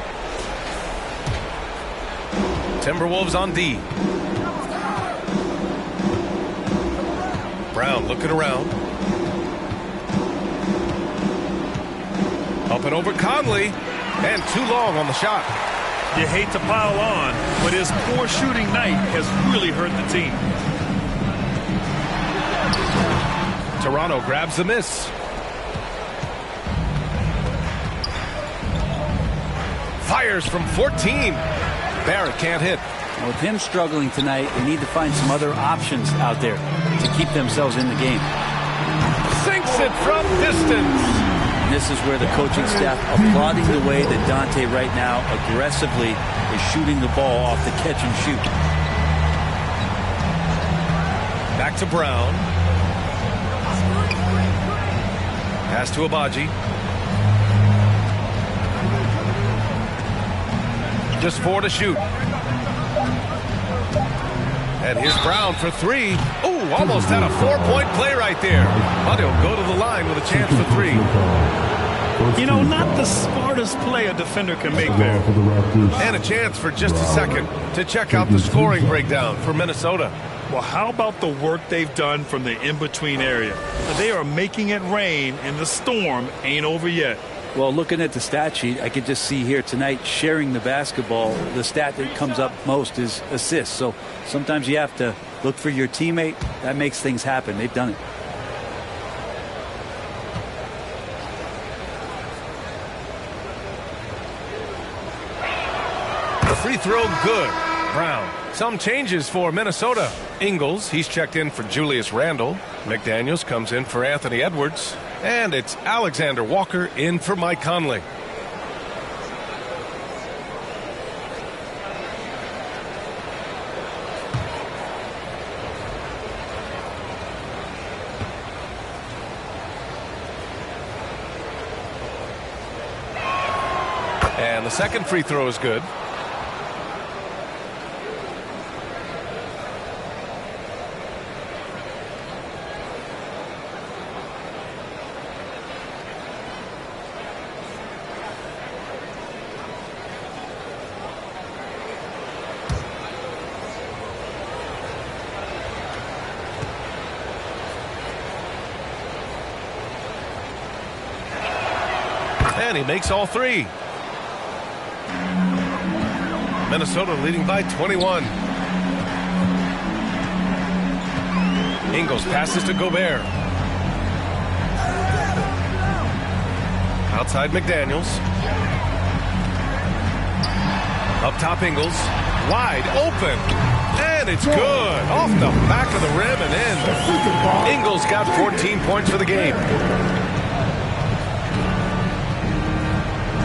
Timberwolves on D. Brown looking around. Up and over Conley. And too long on the shot. You hate to pile on, but his poor shooting night has really hurt the team. Toronto grabs the miss. Fires from 14. Barrett can't hit. With him struggling tonight, they need to find some other options out there to keep themselves in the game. Sinks it from distance. And this is where the coaching staff applauding the way that Dante right now aggressively is shooting the ball off the catch and shoot. Back to Brown. Pass to Abaji. Just 4 to shoot. And here's Brown for 3. Ooh, almost had a 4-point play right there. But he'll go to the line with a chance for 3. You know, not the smartest play a defender can make there. And a chance for just a second to check out the scoring breakdown for Minnesota. Well, how about the work they've done from the in-between area? They are making it rain, and the storm ain't over yet. Well, looking at the stat sheet, I could just see here tonight sharing the basketball. The stat that comes up most is assists. So sometimes you have to look for your teammate. That makes things happen. They've done it. The free throw good. Brown. Some changes for Minnesota. Ingles, he's checked in for Julius Randle. McDaniels comes in for Anthony Edwards. And it's Alexander Walker in for Mike Conley. And the second free throw is good. And he makes all 3. Minnesota leading by 21. Ingles passes to Gobert. Outside McDaniels. Up top Ingles. Wide open. And it's good. Off the back of the rim and in. Ingles got 14 points for the game.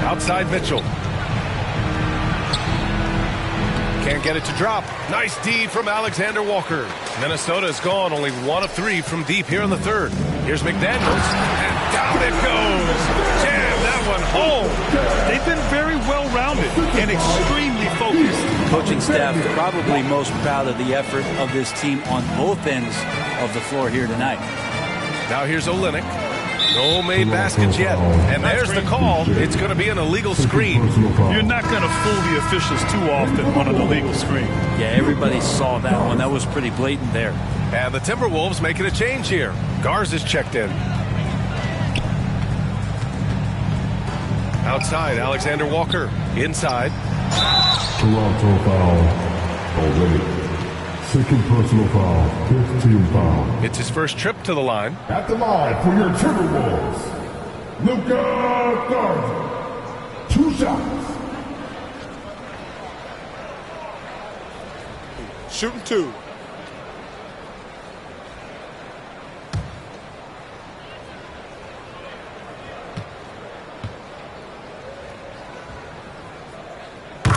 Outside Mitchell. Can't get it to drop. Nice D from Alexander Walker. Minnesota is gone, only 1 of 3 from deep here in the third. Here's McDaniels, and down it goes. Jam that one home. They've been very well-rounded and extremely focused. Coaching staff probably most proud of the effort of this team on both ends of the floor here tonight. Now here's Olynyk. No made baskets yet. And there's the call. It's going to be an illegal screen. You're not going to fool the officials too often on an illegal screen. Yeah, everybody saw that one. That was pretty blatant there. And the Timberwolves making a change here. Garza's checked in. Outside, Alexander Walker. Inside. Toronto foul already. Second personal foul, 5th team foul. It's his first trip to the line. At the line for your Timberwolves, Luka Garza. 2 shots. Shooting 2.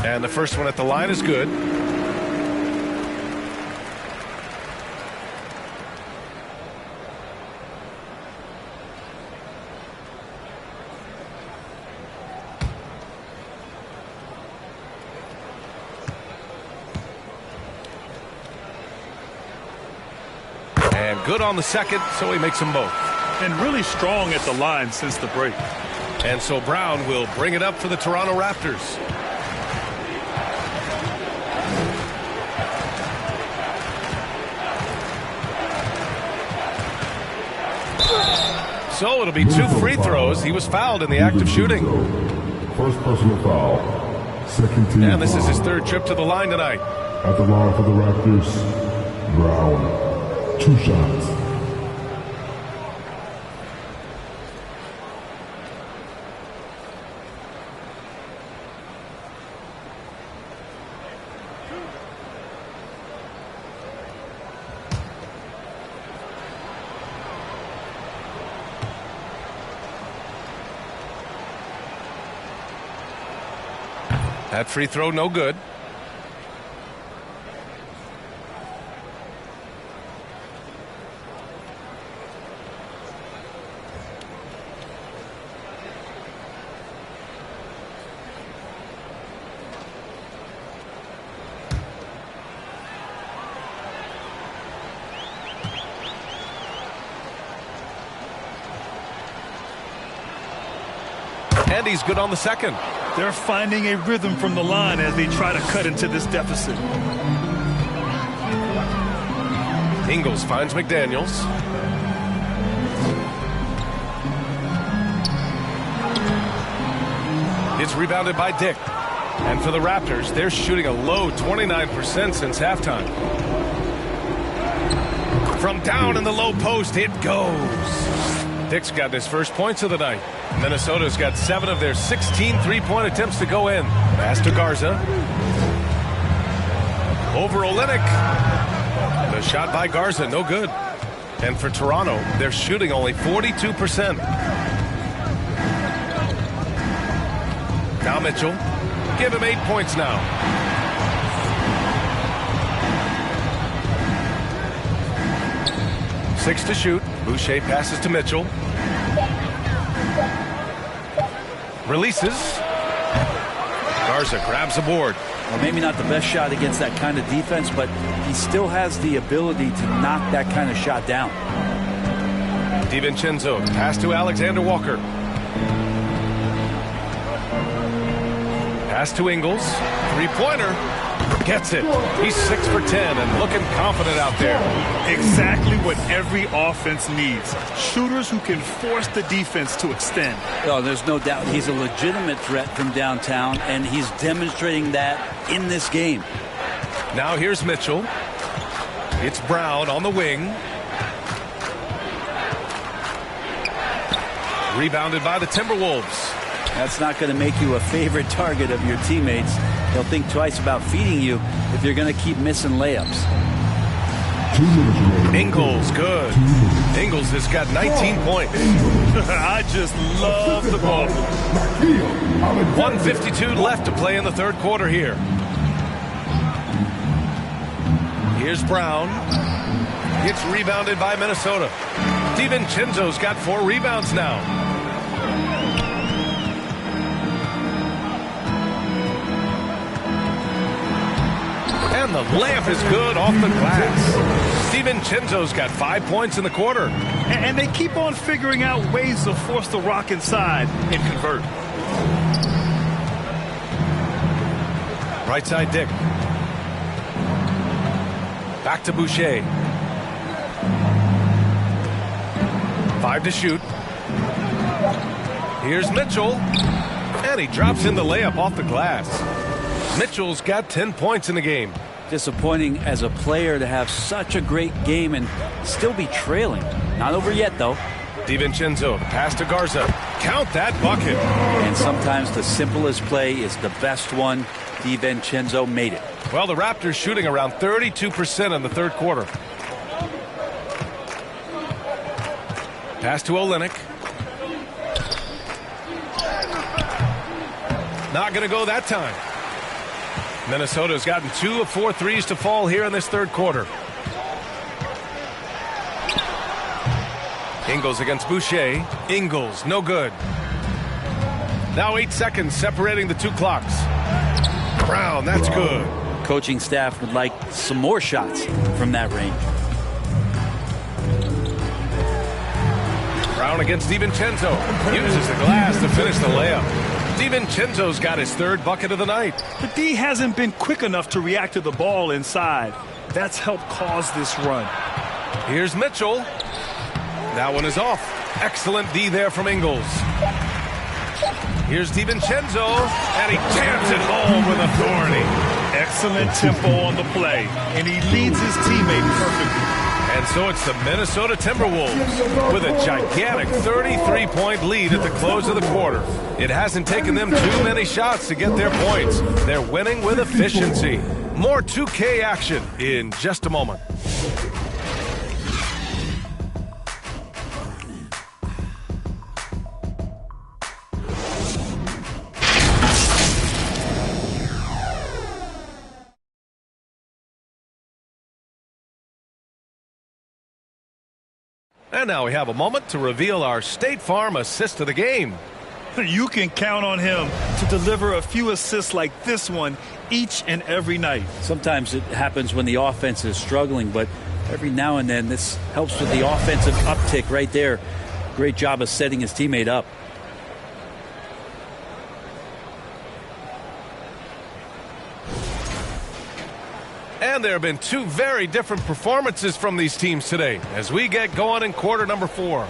And the first one at the line is good. And good on the second, so he makes them both. And really strong at the line since the break. And so Brown will bring it up for the Toronto Raptors. So it'll be 2 free throws. He was fouled in the act of shooting. First personal foul. Second team And this is his foul. 3rd trip to the line tonight. At the line for the Raptors, Brown. 2 shots. That free throw, no good. And he's good on the second. They're finding a rhythm from the line as they try to cut into this deficit. Ingles finds McDaniels. It's rebounded by Dick. And for the Raptors, they're shooting a low 29% since halftime. From down in the low post, it goes. Dick's got his first points of the night. Minnesota's got 7 of their 16 three-point attempts to go in. Pass to Garza. Over Olynyk. The shot by Garza, no good. And for Toronto, they're shooting only 42%. Now Mitchell. Give him 8 points now. Six to shoot. Boucher passes to Mitchell. Releases. Garza grabs a board. Well, maybe not the best shot against that kind of defense, but he still has the ability to knock that kind of shot down. DiVincenzo pass to Alexander Walker. Pass to Ingles. Three-pointer. Gets it. He's 6 for 10 and looking confident out there. Exactly what every offense needs. Shooters who can force the defense to extend. Oh, there's no doubt he's a legitimate threat from downtown, and he's demonstrating that in this game. Now here's Mitchell. It's Brown on the wing. Rebounded by the Timberwolves. That's not going to make you a favorite target of your teammates. He'll think twice about feeding you if you're going to keep missing layups. Ingles, good. Ingles has got 19 points. I just love the ball. 1:52 left to play in the third quarter here. Here's Brown. Gets rebounded by Minnesota. DiVincenzo's got 4 rebounds now. And the layup is good off the glass. DiVincenzo's got 5 points in the quarter. And they keep on figuring out ways to force the rock inside and convert. Right side Dick. Back to Boucher. 5 to shoot. Here's Mitchell. And he drops in the layup off the glass. Mitchell's got 10 points in the game. Disappointing as a player to have such a great game and still be trailing. Not over yet, though. DiVincenzo, pass to Garza. Count that bucket. And sometimes the simplest play is the best one. DiVincenzo made it. Well, the Raptors shooting around 32% in the third quarter. Pass to Olynyk. Not going to go that time. Minnesota's gotten 2 of 4 threes to fall here in this third quarter. Ingles against Boucher. Ingles, no good. Now 8 seconds separating the 2 clocks. Brown, that's good. Coaching staff would like some more shots from that range. Brown against DiVincenzo. Uses the glass to finish the layup. DiVincenzo's got his 3rd bucket of the night. But D hasn't been quick enough to react to the ball inside. That's helped cause this run. Here's Mitchell. That one is off. Excellent D there from Ingles. Here's DiVincenzo, and he jams it home with authority. Excellent tempo on the play, and he leads his teammate perfectly. And so it's the Minnesota Timberwolves with a gigantic 33-point lead at the close of the quarter. It hasn't taken them too many shots to get their points. They're winning with efficiency. More 2K action in just a moment. And now we have a moment to reveal our State Farm assist of the game. You can count on him to deliver a few assists like this one each and every night. Sometimes it happens when the offense is struggling, but every now and then this helps with the offensive uptick right there. Great job of setting his teammate up. And there have been 2 very different performances from these teams today as we get going in quarter number 4.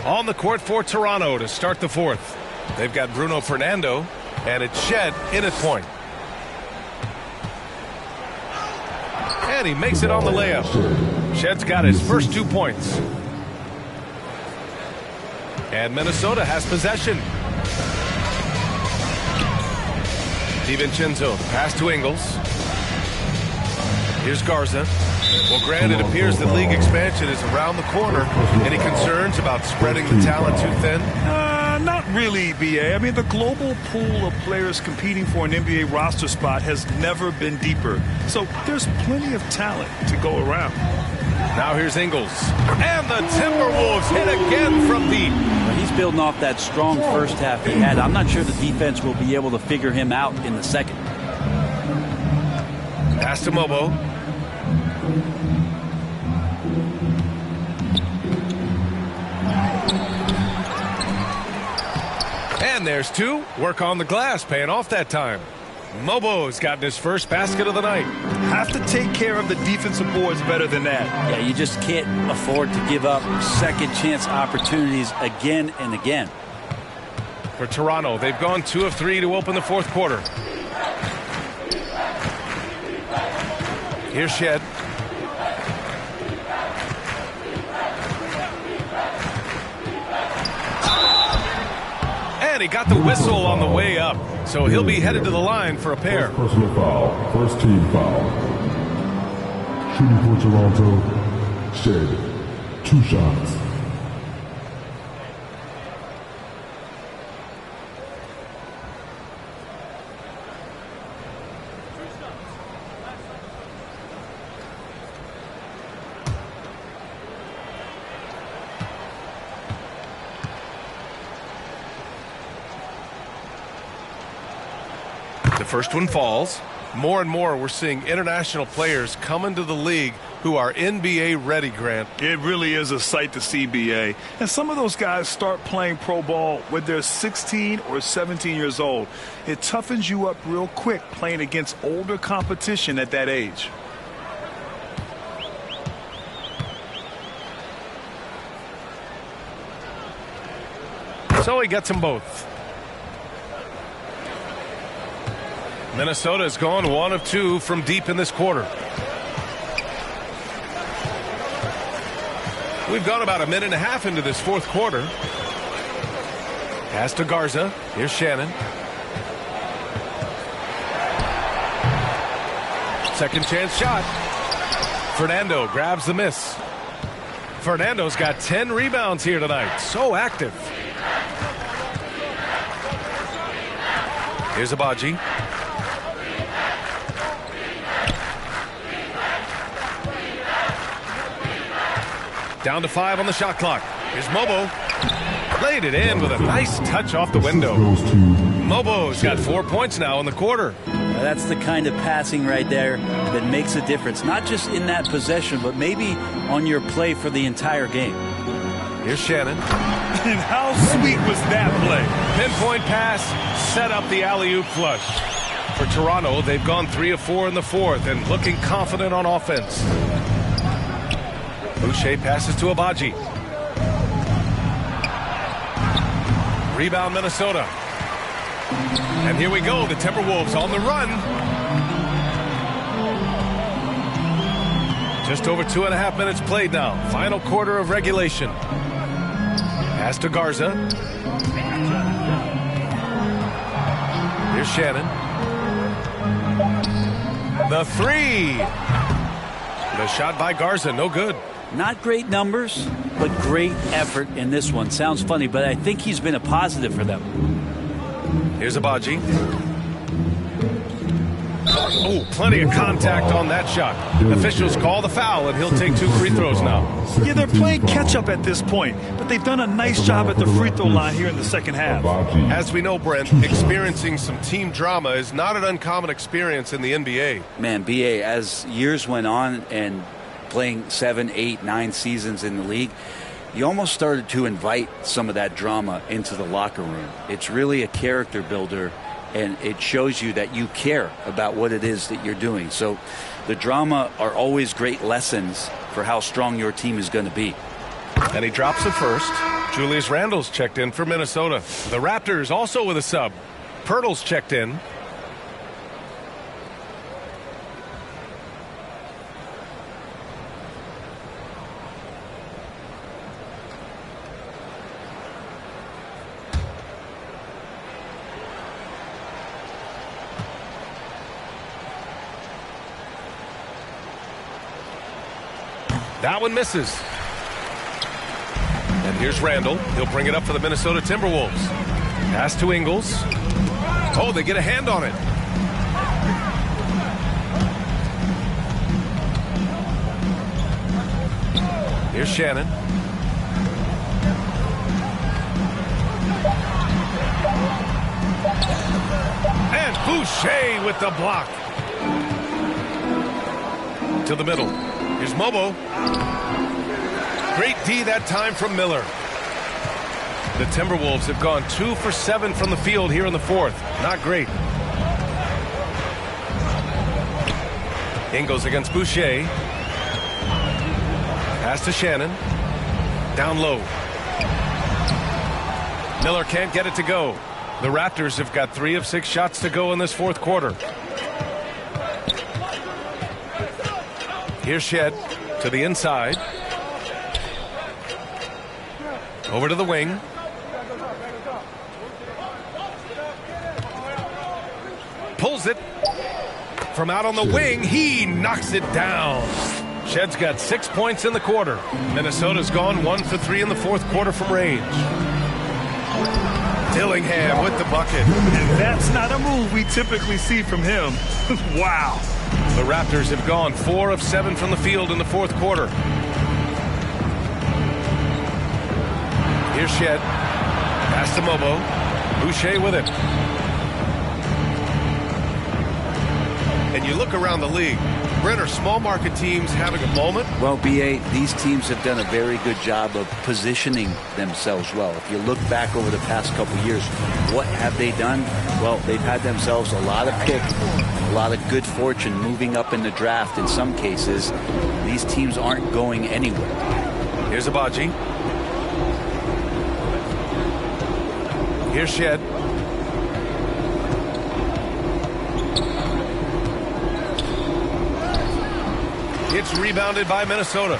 On the court for Toronto to start the 4th. They've got Bruno Fernando, and it's Shed in at point. And he makes it on the layup. Shed's got his first 2 points. And Minnesota has possession. DiVincenzo, pass to Ingles. Here's Garza. Well, granted, it appears that league expansion is around the corner. Any concerns about spreading the talent too thin? Not really, B.A. I mean, the global pool of players competing for an NBA roster spot has never been deeper. So there's plenty of talent to go around. Now here's Ingles. And the Timberwolves hit again from deep. He's building off that strong first half he had. I'm not sure the defense will be able to figure him out in the second. Pass to Mobo. And there's 2. Work on the glass, paying off that time. Mobo's gotten his first basket of the night. Have to take care of the defensive boards better than that. Yeah, you just can't afford to give up second chance opportunities again and again. For Toronto, they've gone 2 of 3 to open the 4th quarter. Here's Shed. And he got the whistle on the way up, so he'll be headed to the line for a pair. Personal foul. First team foul. Shooting for Toronto. Shed. 2 shots. The first one falls. More and more we're seeing international players come into the league who are NBA ready, Grant. It really is a sight to see, BA. And some of those guys start playing pro ball when they're 16 or 17 years old. It toughens you up real quick playing against older competition at that age. So he gets them both. Minnesota has gone 1 of 2 from deep in this quarter. We've gone about a minute and a half into this fourth quarter. Pass to Garza. Here's Shannon. Second chance shot. Fernando grabs the miss. Fernando's got 10 rebounds here tonight. So active. Here's Abaji. Down to 5 on the shot clock. Here's Mobo. Laid it in with a nice touch off the window. Mobo's got 4 points now in the quarter. That's the kind of passing right there that makes a difference. Not just in that possession, but maybe on your play for the entire game. Here's Shannon. And how sweet was that play? Pinpoint pass, set up the alley-oop flush. For Toronto, they've gone 3 of 4 in the fourth and looking confident on offense. Boucher passes to Abaji. Rebound Minnesota. And here we go, the Timberwolves on the run. Just over 2.5 minutes played now. Final quarter of regulation. Pass to Garza. Here's Shannon. The 3. The shot by Garza, no good. Not great numbers, but great effort in this one. Sounds funny, but I think he's been a positive for them. Here's Abaji. Oh, plenty of contact on that shot. Officials call the foul, and he'll take 2 free throws now. Yeah, they're playing catch-up at this point, but they've done a nice job at the free throw line here in the second half. As we know, Brent, experiencing some team drama is not an uncommon experience in the NBA. Man, BA, as years went on and playing 7, 8, 9 seasons in the league, you almost started to invite some of that drama into the locker room. It's really a character builder, and it shows you that you care about what it is that you're doing. So the drama are always great lessons for how strong your team is going to be. And he drops it first. Julius Randle's checked in for Minnesota. The Raptors also with a sub. Pirtle's checked in. That one misses. And here's Randle. He'll bring it up for the Minnesota Timberwolves. Pass to Ingles. Oh, they get a hand on it. Here's Shannon. And Boucher with the block. To the middle. Here's Mobo. Great D that time from Miller. The Timberwolves have gone 2 for 7 from the field here in the fourth. Not great. Ingles against Boucher. Pass to Shannon. Down low. Miller can't get it to go. The Raptors have got 3 of 6 shots to go in this fourth quarter. Here's Shed to the inside. Over to the wing. pulls it. From out on the wing, he knocks it down. Shedd's got 6 points in the quarter. Minnesota's gone 1 for 3 in the fourth quarter from range. Dillingham with the bucket. And that's not a move we typically see from him. Wow. The Raptors have gone 4 of 7 from the field in the fourth quarter. Here's Shed. Pass to Mobo. Boucher with it. And you look around the league. Brent, are small market teams having a moment? Well, BA, these teams have done a very good job of positioning themselves well. If you look back over the past couple years, what have they done? Well, they've had themselves a lot of pick, a lot of good fortune moving up in the draft in some cases. These teams aren't going anywhere. Here's Abaji. Here's Shed. It's rebounded by Minnesota.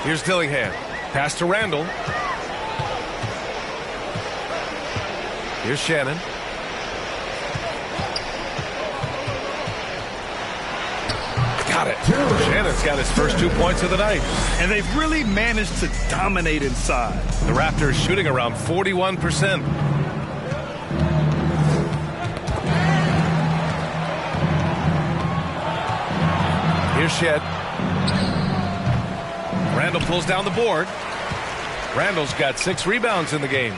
Here's Dillingham. Pass to Randall. Here's Shannon. Got it. Shannon's got his first 2 points of the night. And they've really managed to dominate inside. The Raptors shooting around 41%. Here's Shed. Randall pulls down the board. Randall's got 6 rebounds in the game.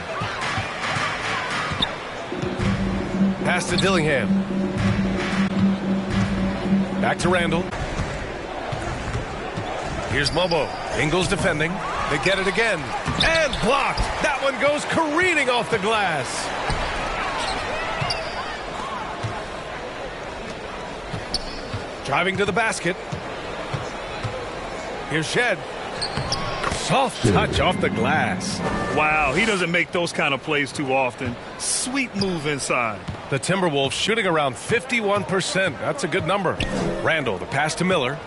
Pass to Dillingham. Back to Randall. Here's Mobo. Ingles defending. They get it again. And blocked. That one goes careening off the glass. Driving to the basket. Here's Shed. Soft touch off the glass. Wow, he doesn't make those kind of plays too often. Sweet move inside. The Timberwolves shooting around 51%. That's a good number. Randall, the pass to Miller.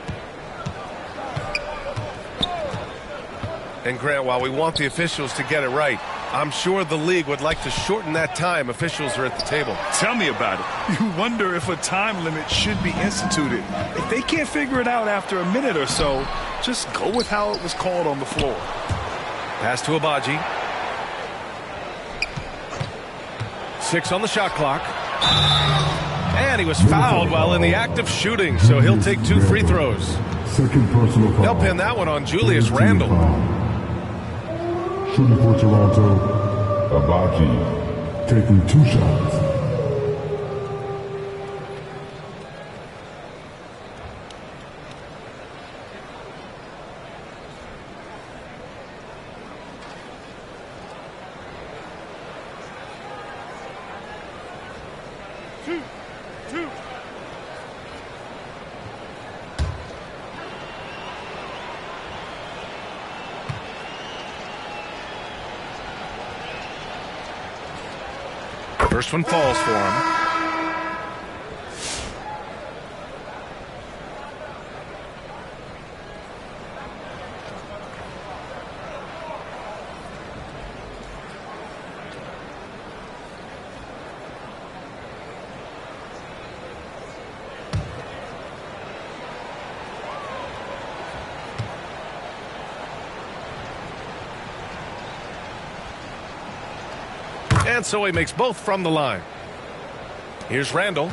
And Grant, while we want the officials to get it right, I'm sure the league would like to shorten that time officials are at the table. Tell me about it. You wonder if a time limit should be instituted. If they can't figure it out after a minute or so, just go with how it was called on the floor. Pass to Abaji. 6 on the shot clock. And he was fouled while in the act of shooting, so he'll take 2 free throws. Second personal foul. They'll pin that one on Julius Randle. Shooting for Toronto, Abaji taking 2 shots. First one falls for him. And so he makes both from the line. Here's Randall.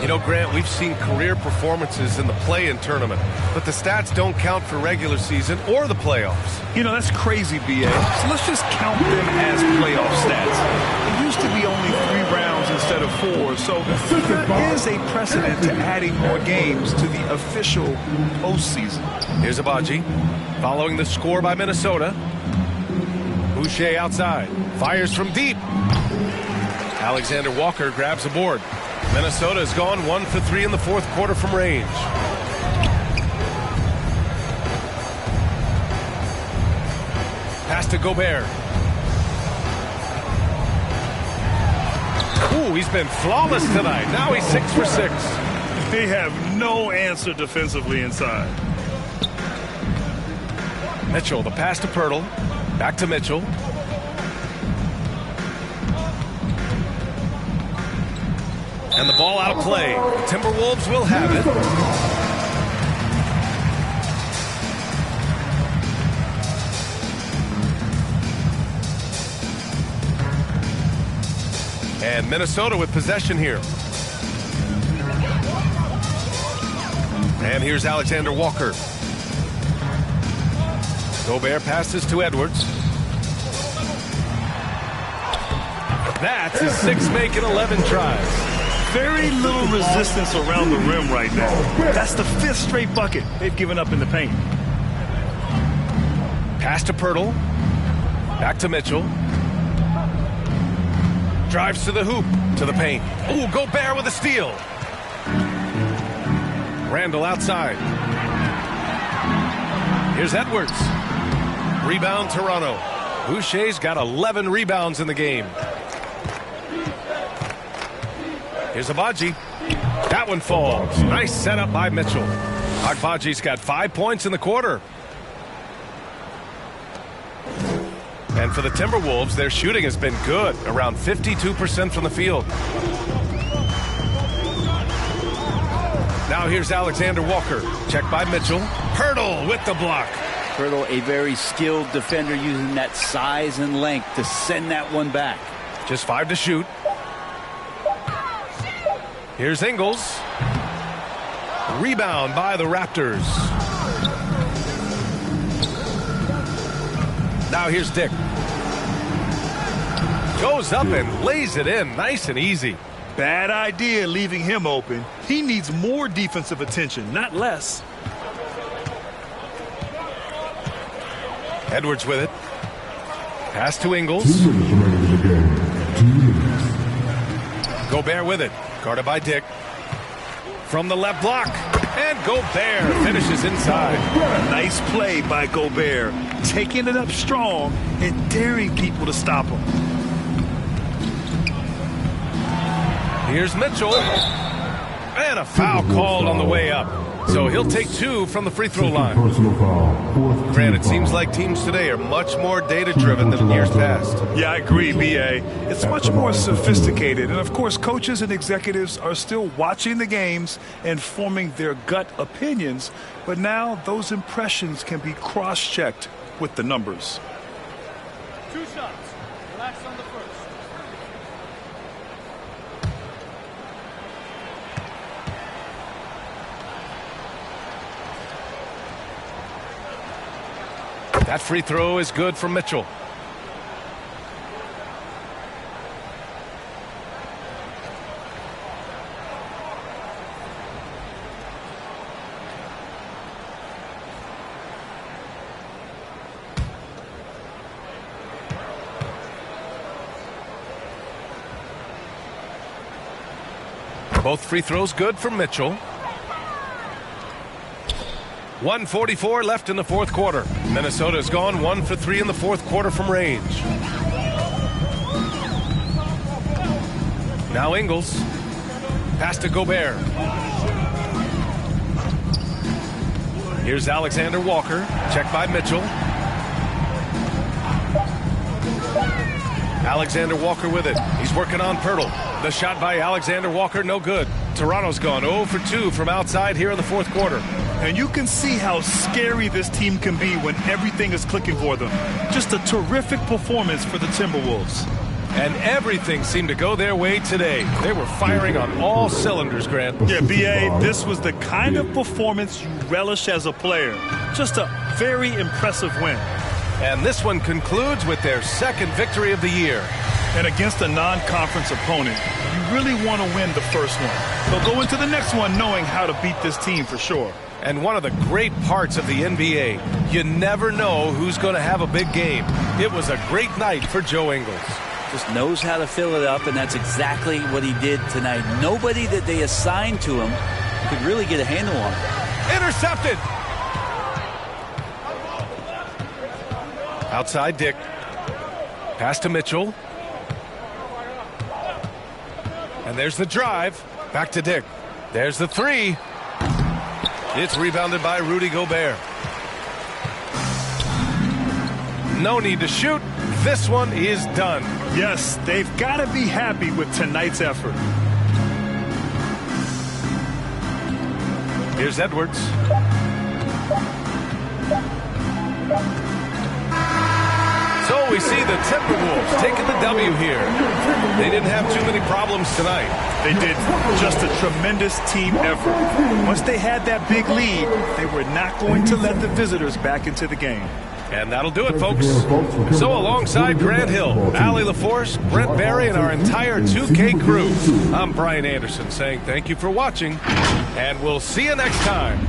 You know, Grant, we've seen career performances in the play-in tournament, but the stats don't count for regular season or the playoffs. You know, that's crazy, BA. So let's just count them as playoff stats. It used to be only 3 rounds instead of 4, so there is a precedent to adding more games to the official postseason. Here's Abaji, following the score by Minnesota. Boucher outside, fires from deep. Alexander Walker grabs the board. Minnesota has gone 1 for 3 in the fourth quarter from range. Pass to Gobert. Ooh, he's been flawless tonight. Now he's 6 for 6. They have no answer defensively inside. Mitchell, the pass to Pirtle. Back to Mitchell. And the ball out of play. The Timberwolves will have it. And Minnesota with possession here. And here's Alexander Walker. Gobert passes to Edwards. That's his 6 make and 11 tries. Very little resistance around the rim right now. That's the 5th straight bucket they've given up in the paint. Pass to Pirtle. Back to Mitchell. Drives to the hoop, to the paint. Ooh, Gobert with a steal. Randall outside. Here's Edwards. Rebound Toronto. Boucher's got 11 rebounds in the game. Here's Agbaji. That one falls. Nice setup by Mitchell. Agbaji's got 5 points in the quarter. And for the Timberwolves, their shooting has been good, around 52% from the field. Now here's Alexander Walker. Check by Mitchell. Pirtle with the block. Pirtle, a very skilled defender, using that size and length to send that one back. Just 5 to shoot. Here's Ingles. Rebound by the Raptors. Now here's Dick. Goes up and lays it in nice and easy. Bad idea leaving him open. He needs more defensive attention, not less. Edwards with it. Pass to Ingles. 2 minutes remaining in the game. 2 minutes. Gobert with it. Guarded by Dick. From the left block. And Gobert finishes inside. Nice play by Gobert. Taking it up strong and daring people to stop him. Here's Mitchell. And a foul called on the way up. So he'll take 2 from the free throw line. Granted, it seems like teams today are much more data-driven than in years past. Yeah, I agree, B.A. It's much more sophisticated. And, of course, coaches and executives are still watching the games and forming their gut opinions. But now those impressions can be cross-checked with the numbers. 2 shots. Relax on the first. That free throw is good for Mitchell. Both free throws good for Mitchell. 1:44 left in the fourth quarter. Minnesota's gone 1 for 3 in the fourth quarter from range. Now Ingles. Pass to Gobert. Here's Alexander Walker. Check by Mitchell. Alexander Walker with it. He's working on Pirtle. The shot by Alexander Walker, no good. Toronto's gone 0 for 2 from outside here in the fourth quarter. And you can see how scary this team can be when everything is clicking for them. Just a terrific performance for the Timberwolves. And everything seemed to go their way today. They were firing on all cylinders, Grant. Yeah, B.A., this was the kind of performance you relish as a player. Just a very impressive win. And this one concludes with their second victory of the year. And against a non-conference opponent, you really want to win the first one. They'll go into the next one knowing how to beat this team for sure. And one of the great parts of the NBA, you never know who's going to have a big game. It was a great night for Joe Ingles. Just knows how to fill it up, and that's exactly what he did tonight. Nobody that they assigned to him could really get a handle on it. Intercepted. Outside Dick. Pass to Mitchell. And there's the drive. Back to Dick. There's the 3. It's rebounded by Rudy Gobert. No need to shoot. This one is done. Yes, they've got to be happy with tonight's effort. Here's Edwards. So we see the Timberwolves taking the W here. They didn't have too many problems tonight. They did just a tremendous team effort. Once they had that big lead, they were not going to let the visitors back into the game. And that'll do it, folks. So alongside Grant Hill, Allie LaForce, Brent Barry, and our entire 2K crew, I'm Brian Anderson saying thank you for watching, and we'll see you next time.